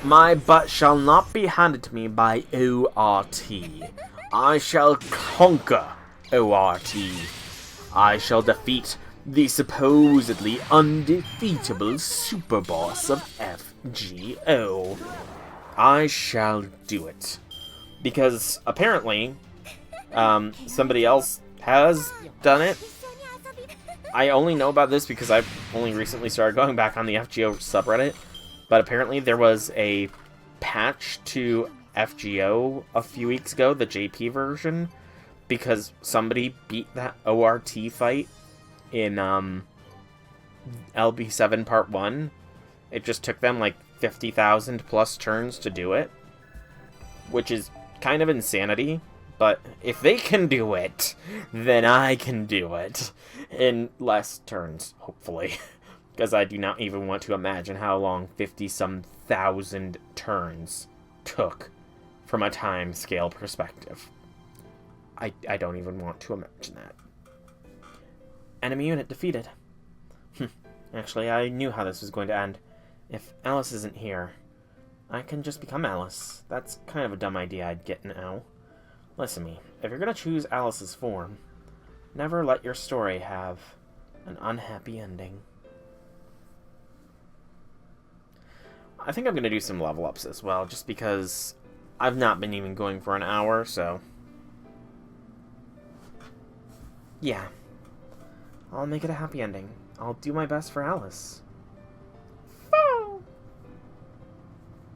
My butt shall not be handed to me by ORT. I shall conquer ORT. I shall defeat the supposedly undefeatable super boss of FGO. I shall do it. Because apparently, somebody else has done it. I only know about this because I've only recently started going back on the FGO subreddit. But apparently there was a patch to FGO a few weeks ago, the JP version, because somebody beat that ORT fight in LB7 Part 1. It just took them like 50,000 plus turns to do it, which is kind of insanity. But if they can do it, then I can do it in less turns, hopefully. Because I do not even want to imagine how long 50-some thousand turns took from a time scale perspective. I don't even want to imagine that. Enemy unit defeated. Actually, I knew how this was going to end. If Alice isn't here, I can just become Alice. That's kind of a dumb idea I'd get now. Listen to me, if you're going to choose Alice's form, never let your story have an unhappy ending. I think I'm going to do some level ups as well, just because I've not been even going for an hour, so... yeah. I'll make it a happy ending. I'll do my best for Alice.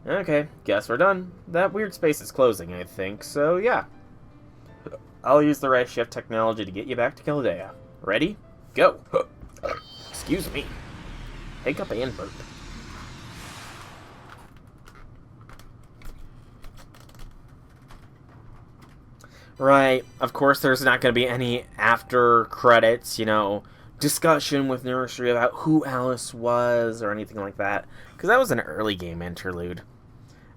Okay, guess we're done. That weird space is closing, I think, so yeah. I'll use the right shift technology to get you back to Kildea. Ready? Go! Excuse me. Hiccup and burp. Right, of course there's not going to be any after credits, discussion with Nursery about who Alice was or anything like that, because that was an early game interlude.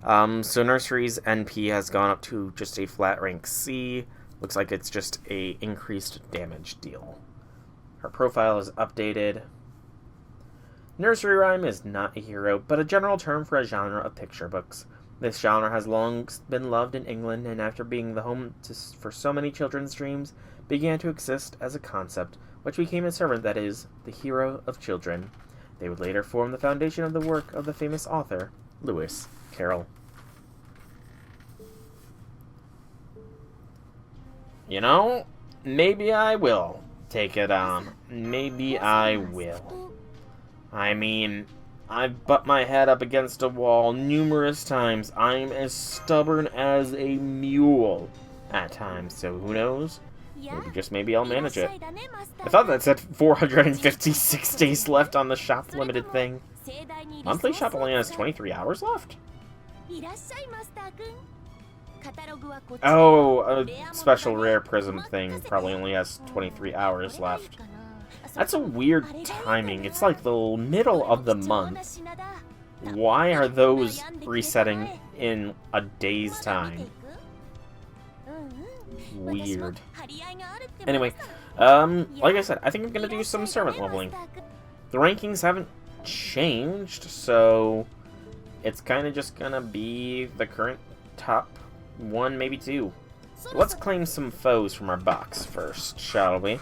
So Nursery's NP has gone up to just a flat rank C. Looks like it's just a increased damage deal. Her profile is updated. Nursery rhyme is not a hero, but a general term for a genre of picture books. This genre has long been loved in England, and after being the home for so many children's dreams, began to exist as a concept, which became a servant that is, the hero of children. They would later form the foundation of the work of the famous author, Lewis Carroll. Maybe I will take it on. Maybe I will. I mean, I've butt my head up against a wall numerous times. I'm as stubborn as a mule at times, so who knows? Maybe I'll manage it. I thought that said 456 days left on the shop limited thing. Monthly shop only has 23 hours left? Oh, a special rare prism thing probably only has 23 hours left. That's a weird timing. It's like the middle of the month. Why are those resetting in a day's time? Weird. Anyway, like I said, I think I'm gonna do some servant leveling. The rankings haven't changed, so it's kind of just gonna be the current top 1, maybe 2. But let's claim some foes from our box first, shall we?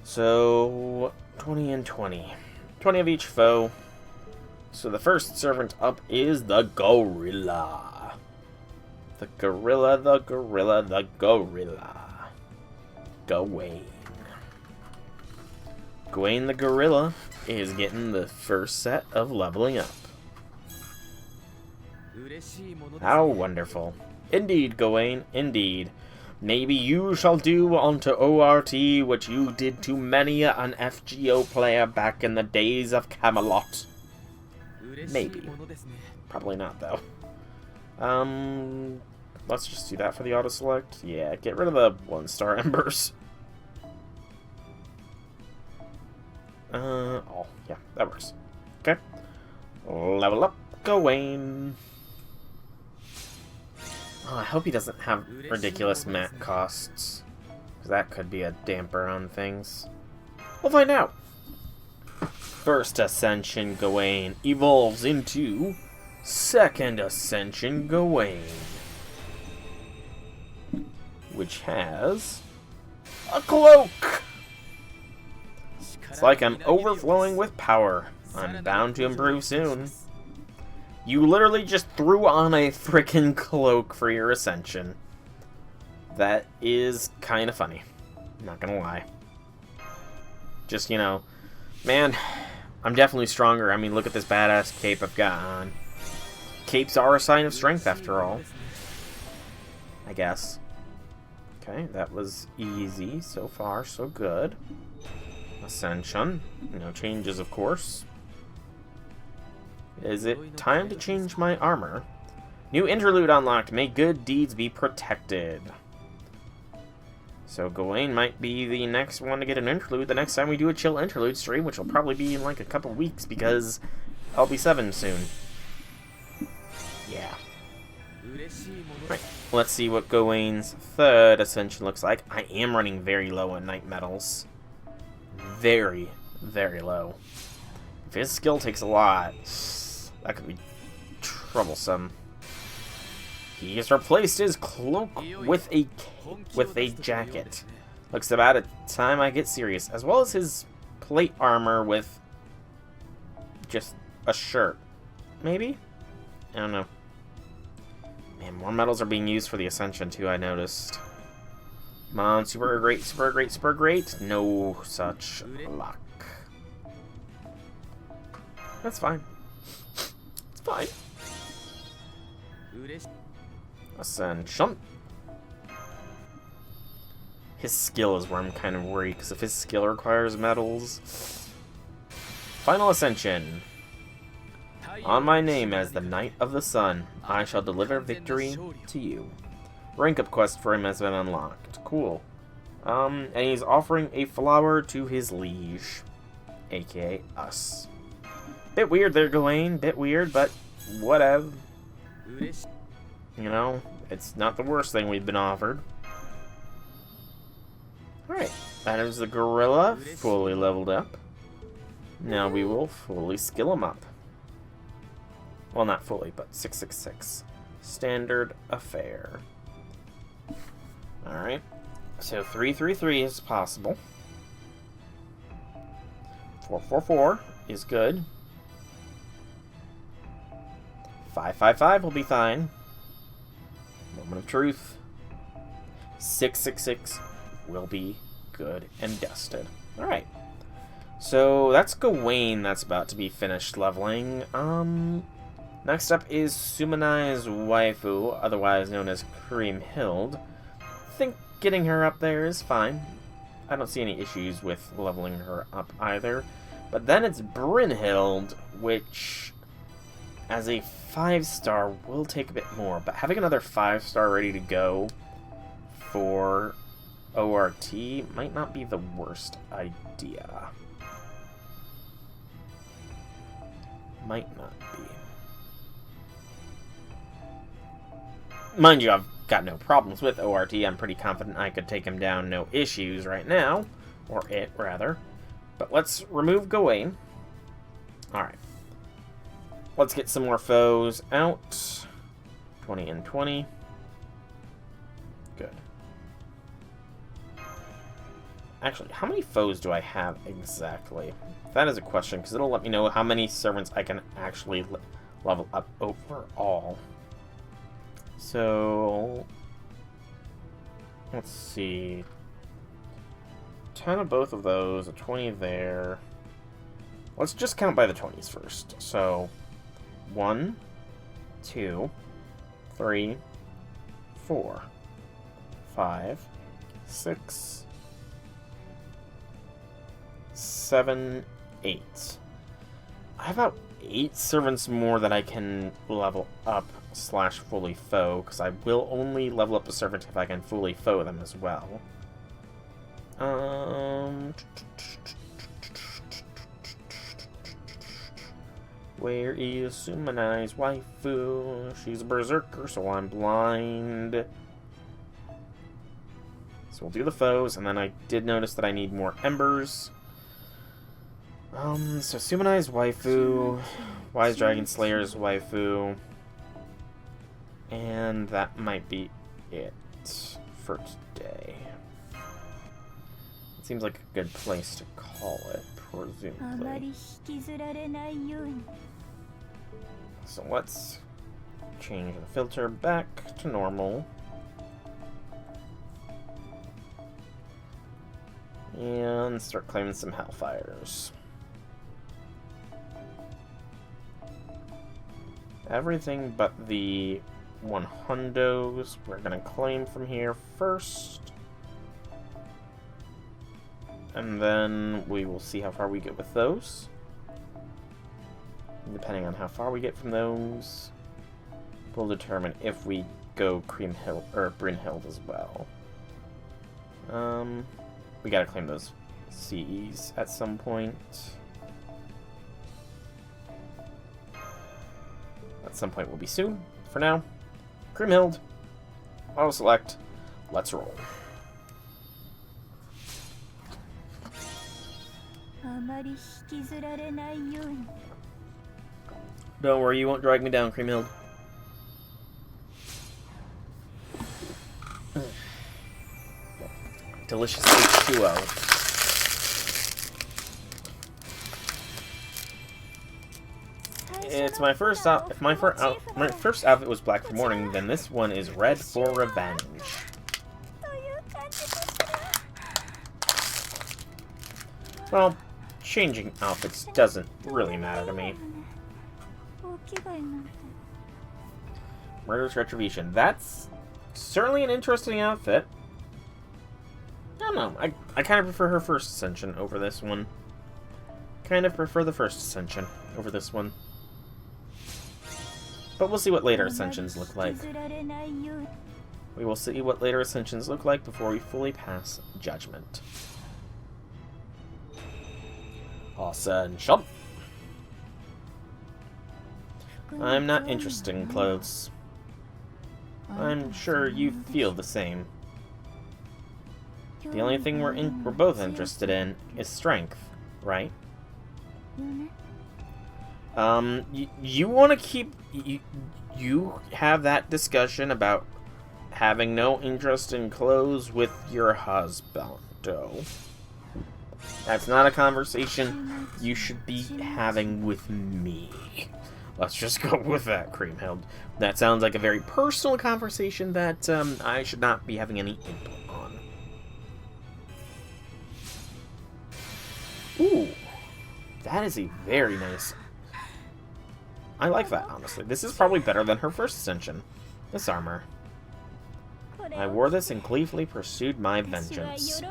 So, 20 and 20. 20 of each foe. So the first servant up is the gorilla. The gorilla, the gorilla, the gorilla. Gawain. Gawain the gorilla is getting the first set of leveling up. How wonderful. Indeed, Gawain, indeed. Maybe you shall do unto ORT what you did to many an FGO player back in the days of Camelot. Maybe. Probably not, though. Let's just do that for the auto select. Yeah, get rid of the 1-star embers. Oh, yeah, that works. Okay. Level up, Gawain. Oh, I hope he doesn't have ridiculous mat costs, because that could be a damper on things. We'll find out. First Ascension Gawain evolves into Second Ascension Gawain, which has a cloak. It's like I'm overflowing with power. I'm bound to improve soon. You literally just threw on a frickin' cloak for your ascension. That is kind of funny. Not gonna lie. Just, you know, man, I'm definitely stronger. I mean, look at this badass cape I've got on. Capes are a sign of strength, after all. I guess. Okay, that was easy. So far, so good. Ascension. No changes, of course. Is it time to change my armor? New interlude unlocked. May good deeds be protected. So Gawain might be the next one to get an interlude the next time we do a chill interlude stream, which will probably be in like a couple weeks because I'll be 7 soon. Yeah. Right, let's see what Gawain's third ascension looks like. I am running very low on night metals. Very, very low. If his skill takes a lot, that could be troublesome. He has replaced his cloak with a jacket. Looks about a time I get serious, as well as his plate armor with just a shirt. Maybe? I don't know. Man, more metals are being used for the Ascension too, I noticed. Come on, super great, super great, super great. No such luck. That's fine. It's fine. Ascension. His skill is where I'm kind of worried, because if his skill requires metals... Final Ascension. On my name as the Knight of the Sun, I shall deliver victory to you. Rank up quest for him has been unlocked. Cool. And he's offering a flower to his liege, aka us. Bit weird there, Gawain. Bit weird, but whatever. You know, it's not the worst thing we've been offered. Alright, that is the gorilla, fully leveled up. Now we will fully skill him up. Well, not fully, but 666. Standard affair. Alright, so 333 is possible. 444 is good. 555 will be fine. Moment of truth. 666 will be good and dusted. Alright. So that's Gawain that's about to be finished leveling. Next up is Sumanai's waifu, otherwise known as Kriemhild. I think getting her up there is fine. I don't see any issues with leveling her up either. But then it's Brynhild, which as a 5-star will take a bit more. But having another 5-star ready to go for ORT might not be the worst idea. Might not be. Mind you, I've got no problems with ORT. I'm pretty confident I could take him down, no issues right now. Or it, rather. But let's remove Gawain. Alright. Let's get some more foes out. 20 and 20. Good. Actually, how many foes do I have exactly? That is a question, because it'll let me know how many servants I can actually level up overall. So, let's see. 10 of both of those, a 20 there. Let's just count by the 20s first. So, 1, 2, 3, 4, 5, 6, 7, 8. I have about 8 servants more that I can level up / fully foe, because I will only level up a servant if I can fully foe them as well. Where is Sumanai's waifu? She's a berserker, so I'm blind. So we'll do the foes, and then I did notice that I need more embers. So Sumanai's waifu, Wise Dragon Slayer's waifu, and that might be it for today. It seems like a good place to call it, presumably. So let's change the filter back to normal. And start claiming some Hellfires. Everything but the 100s we're going to claim from here first. And then we will see how far we get with those. And depending on how far we get from those, we'll determine if we go Creamhill or Brynhild as well. We gotta claim those CEs at some point. At some point will be soon. For now, Grimhild, auto select, let's roll. Don't worry, you won't drag me down, Creamhild. Delicious H2O. It's my first if my first outfit was black for mourning, then this one is red for revenge. Well, changing outfits doesn't really matter to me. Murderous Retribution. That's certainly an interesting outfit. I don't know. I kind of prefer her first ascension over this one. Kind of prefer the first ascension over this one. But we'll see what later ascensions look like. We will see what later ascensions look like before we fully pass judgment. Ascension. I'm not interested in clothes. I'm sure you feel the same. The only thing we're both interested in is strength, right? You want to keep... You have that discussion about having no interest in clothes with your husband. That's not a conversation you should be having with me. Let's just go with that, Creamhild. That sounds like a very personal conversation that I should not be having any input on. Ooh, that is a very nice... I like that, honestly. This is probably better than her first ascension. This armor. I wore this and gleefully pursued my vengeance.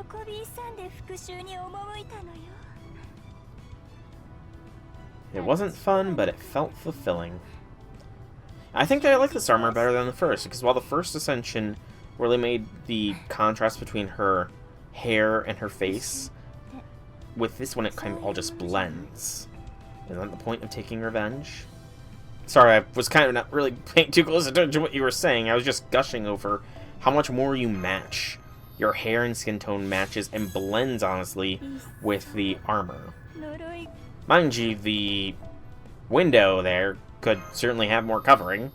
It wasn't fun, but it felt fulfilling. I think I like this armor better than the first, because while the first ascension really made the contrast between her hair and her face, with this one it kind of all just blends. Isn't that the point of taking revenge? Sorry, I was kind of not really paying too close attention to what you were saying. I was just gushing over how much more you match. Your hair and skin tone matches and blends, honestly, with the armor. Mind you, the window there could certainly have more covering,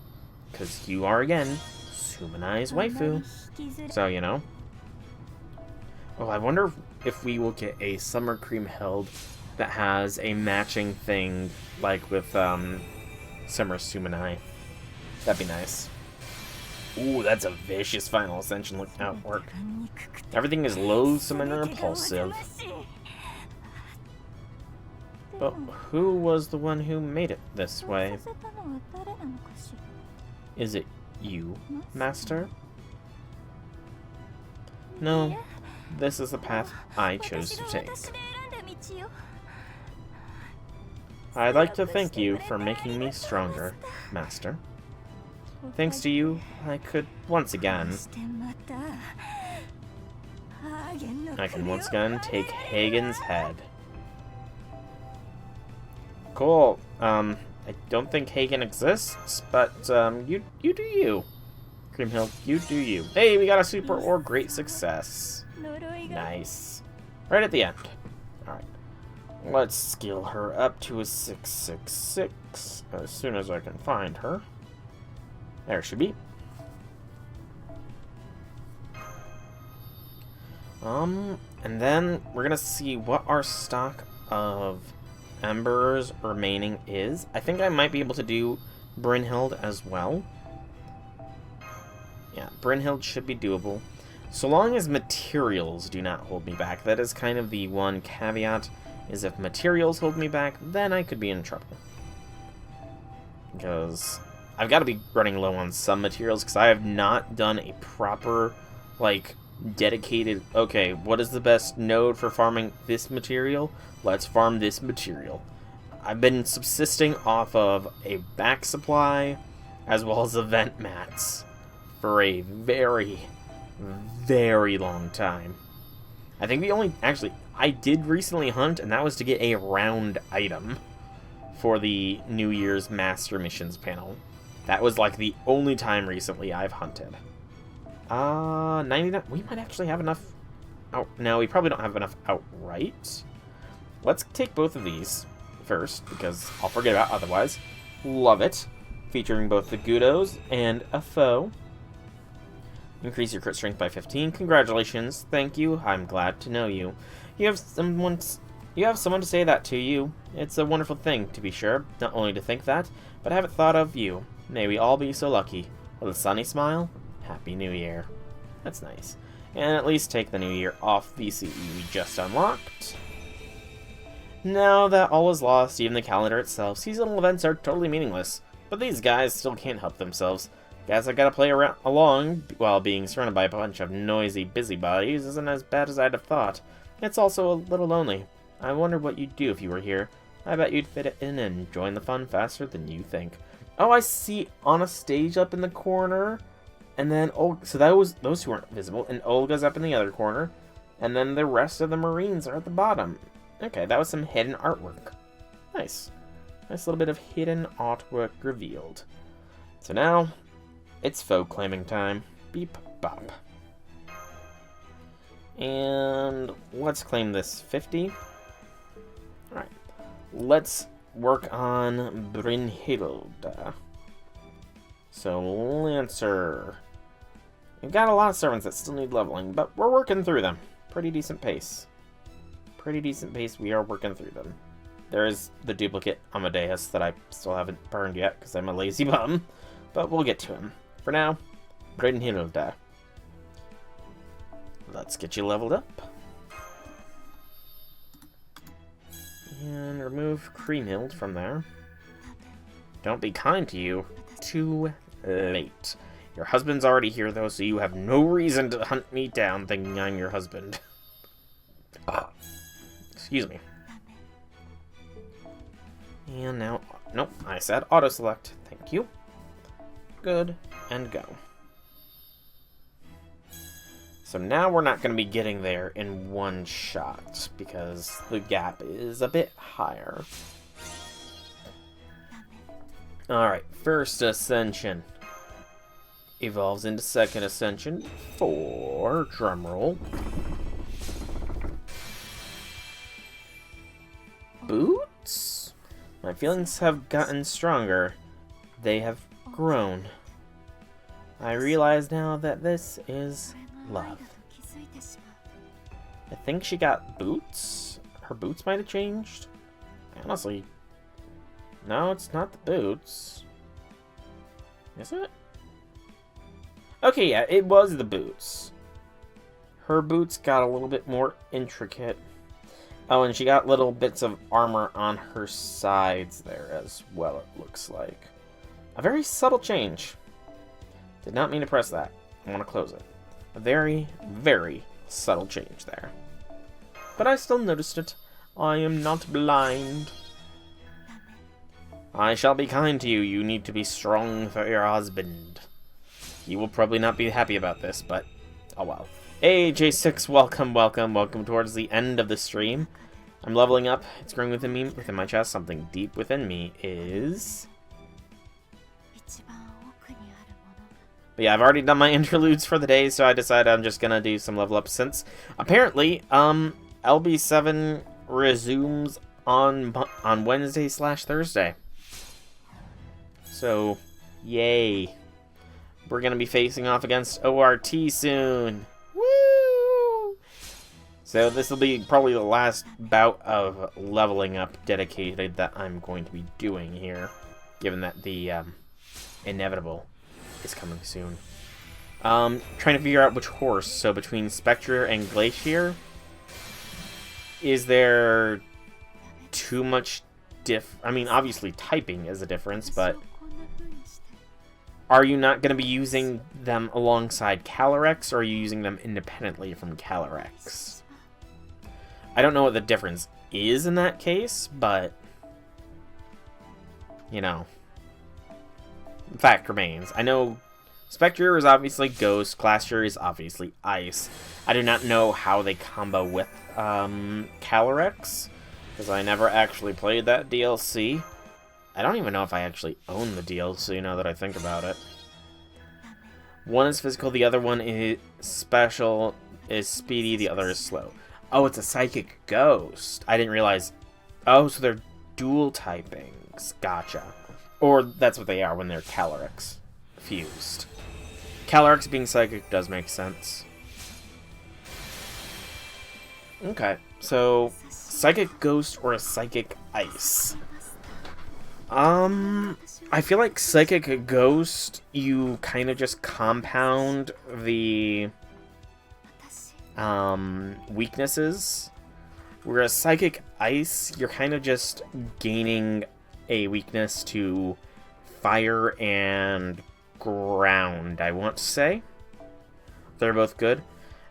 because you are, again, Sumanai's waifu. So, you know. Oh, I wonder if we will get a Summer Creamhild that has a matching thing, like with, Summer Sumanai. That'd be nice. Ooh, that's a vicious final ascension outwork. Everything is loathsome and repulsive. But who was the one who made it this way? Is it you, Master? No, this is the path I chose to take. I'd like to thank you for making me stronger, Master. Thanks to you, I could once again... I can once again take Hagen's head. Cool. I don't think Hagen exists, but you do you. Creamhill, you do you. Hey, we got a super or great success. Nice. Right at the end. Alright. Let's skill her up to a 666 as soon as I can find her. There she be. And then we're gonna see what our stock of embers remaining is. I think I might be able to do Brynhild as well. Yeah, Brynhild should be doable. So long as materials do not hold me back. That is kind of the one caveat, is if materials hold me back, then I could be in trouble. Because I've got to be running low on some materials, because I have not done a proper, like, dedicated, okay, what is the best node for farming this material? Let's farm this material. I've been subsisting off of a back supply, as well as event mats, for a very, very long time. I think the only... Actually, I did recently hunt, and that was to get a round item for the New Year's Master Missions panel. That was like the only time recently I've hunted. 99... We might actually have enough... Oh, no, we probably don't have enough outright. Let's take both of these first, because I'll forget about otherwise. Love it. Featuring both the Gudos and a foe. Increase your crit strength by 15. Congratulations. Thank you. I'm glad to know you. You have someone to say that to you. It's a wonderful thing, to be sure. Not only to think that, but have it thought of you. May we all be so lucky. With a sunny smile, Happy New Year. That's nice. And at least take the new year off VCE we just unlocked. Now that all is lost, even the calendar itself, seasonal events are totally meaningless. But these guys still can't help themselves. Guess I gotta play along while being surrounded by a bunch of noisy busybodies isn't as bad as I'd have thought. It's also a little lonely. I wonder what you'd do if you were here. I bet you'd fit in and join the fun faster than you think. Oh, I see on a stage up in the corner. And then, so that was those two aren't visible. And Olga's up in the other corner. And then the rest of the Marines are at the bottom. Okay, that was some hidden artwork. Nice. Nice little bit of hidden artwork revealed. So now, it's foe claiming time. Beep, bop. And let's claim this 50. Alright. Let's work on Brynhild. So, Lancer. We've got a lot of servants that still need leveling, but we're working through them. Pretty decent pace. Pretty decent pace, we are working through them. There is the duplicate Amadeus that I still haven't burned yet, because I'm a lazy bum. But we'll get to him. For now, Brynhild. Let's get you leveled up. And remove Creamhild from there. Don't be kind to you. Too late. Your husband's already here, though, so you have no reason to hunt me down thinking I'm your husband. Excuse me. And now... Nope, I said auto-select. Thank you. Good, and go. So now we're not going to be getting there in one shot, because the gap is a bit higher. Alright, first ascension. Evolves into second ascension for, drumroll, boots? My feelings have gotten stronger. They have grown. I realize now that this is love. I think she got boots? Her boots might have changed? Honestly, no, it's not the boots. Is it? Okay, yeah, it was the boots. Her boots got a little bit more intricate. Oh, and she got little bits of armor on her sides there as well, it looks like. A very subtle change. Did not mean to press that. I want to close it. A very, very subtle change there. But I still noticed it. I am not blind. I shall be kind to you. You need to be strong for your husband. He will probably not be happy about this, but oh well. Hey, J6, welcome, welcome, welcome towards the end of the stream. I'm leveling up. It's growing within me, within my chest. Something deep within me is... But yeah, I've already done my interludes for the day, so I decided I'm just gonna do some level up since apparently, LB7 resumes on Wednesday/Thursday. So, yay. We're gonna be facing off against ORT soon. Woo! So this will be probably the last bout of leveling up dedicated that I'm going to be doing here, given that the inevitable is coming soon. Trying to figure out which horse. So between Spectre and Glacier, is there too much I mean, obviously typing is a difference, but are you not going to be using them alongside Calyrex, or are you using them independently from Calyrex? I don't know what the difference is in that case, but you know, the fact remains. I know Spectre is obviously Ghost, Glacier is obviously Ice. I do not know how they combo with Calyrex, because I never actually played that DLC. I don't even know if I actually own the DLC now that I think about it. One is physical, the other one is special, is speedy, the other is slow. Oh, it's a Psychic Ghost. I didn't realize. Oh, so they're dual typings. Gotcha. Or that's what they are when they're Calyrex fused. Calyrex being Psychic does make sense. Okay, so Psychic Ghost or a Psychic Ice? I feel like Psychic Ghost, you kind of just compound the weaknesses, whereas Psychic Ice, you're kind of just gaining a weakness to fire and ground, I want to say. They're both good.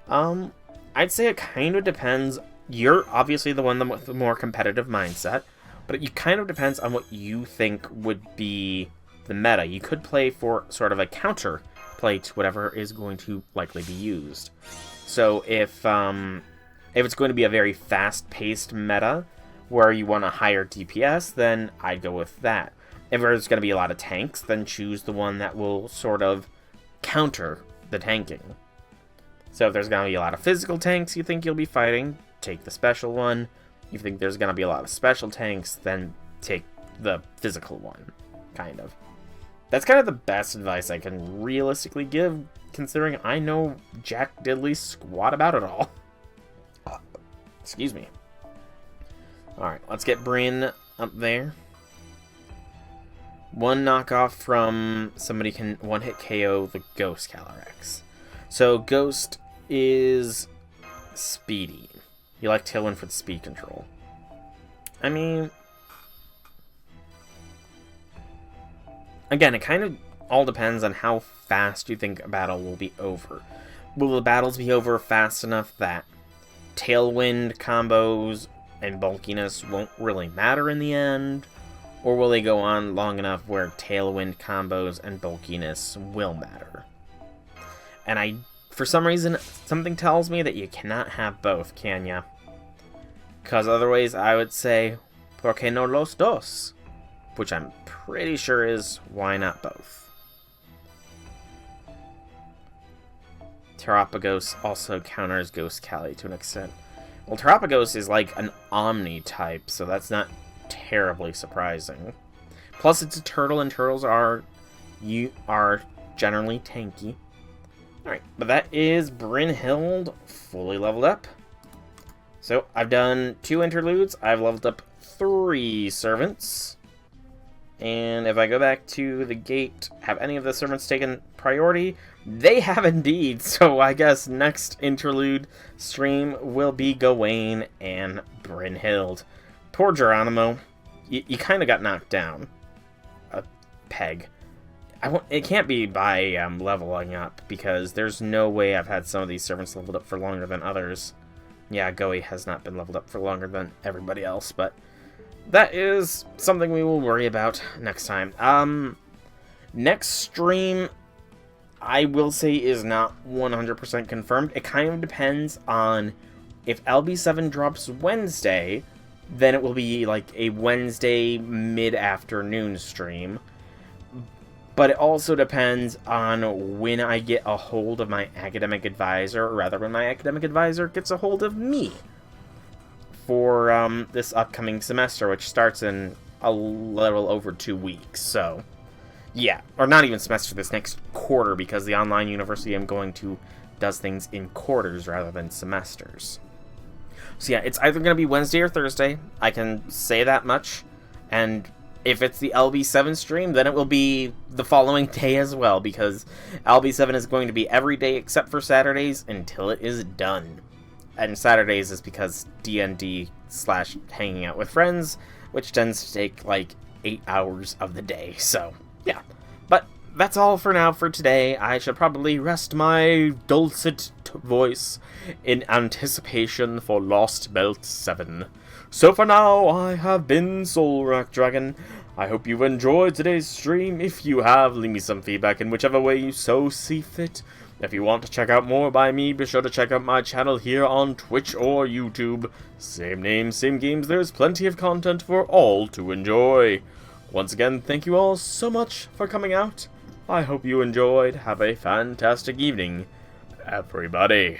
I'd say it kind of depends. You're obviously the one with the more competitive mindset, but it kind of depends on what you think would be the meta. You could play for sort of a counter play to whatever is going to likely be used. So if it's going to be a very fast-paced meta where you want a higher DPS, then I'd go with that. If there's going to be a lot of tanks, then choose the one that will sort of counter the tanking. So if there's going to be a lot of physical tanks you think you'll be fighting, take the special one. You think there's going to be a lot of special tanks, then take the physical one, kind of. That's kind of the best advice I can realistically give, considering I know jack diddly squat about it all. Excuse me. Alright, let's get Bryn up there. One knockoff from somebody can one-hit KO the Ghost Calyrex. So Ghost is speedy. You like Tailwind for the speed control. I mean, again, it kind of all depends on how fast you think a battle will be over. Will the battles be over fast enough that Tailwind combos and bulkiness won't really matter in the end? Or will they go on long enough where Tailwind combos and bulkiness will matter? And for some reason, something tells me that you cannot have both, can ya? Because otherwise, I would say, ¿por qué no los dos? Which I'm pretty sure is, why not both? Terapagos also counters Ghost Cali to an extent. Well, Terapagos is like an Omni type, so that's not terribly surprising. Plus, it's a turtle, and turtles are generally tanky. Alright, but that is Brynhild fully leveled up. So, I've done 2 interludes, I've leveled up 3 servants. And if I go back to the gate, have any of the servants taken priority? They have indeed, so I guess next interlude stream will be Gawain and Brynhild. Poor Geronimo, you kind of got knocked down a peg. It can't be by leveling up, because there's no way I've had some of these servants leveled up for longer than others. Yeah, Goey has not been leveled up for longer than everybody else, but that is something we will worry about next time. Next stream, I will say, is not 100% confirmed. It kind of depends on if LB7 drops Wednesday, then it will be like a Wednesday mid-afternoon stream. But it also depends on when I get a hold of my academic advisor, or rather when my academic advisor gets a hold of me for this upcoming semester, which starts in a little over 2 weeks. So, yeah, or not even semester, this next quarter, because the online university I'm going to does things in quarters rather than semesters. So yeah, it's either going to be Wednesday or Thursday. I can say that much. And if it's the LB7 stream, then it will be the following day as well, because LB7 is going to be every day except for Saturdays until it is done. And Saturdays is because D&D / hanging out with friends, which tends to take like 8 hours of the day. So, yeah. But that's all for now for today. I should probably rest my dulcet voice in anticipation for Lost Belt 7. So for now, I have been Soulrack Dragon. I hope you enjoyed today's stream. If you have, leave me some feedback in whichever way you so see fit. If you want to check out more by me, be sure to check out my channel here on Twitch or YouTube. Same name, same games, there's plenty of content for all to enjoy. Once again, thank you all so much for coming out. I hope you enjoyed. Have a fantastic evening, everybody.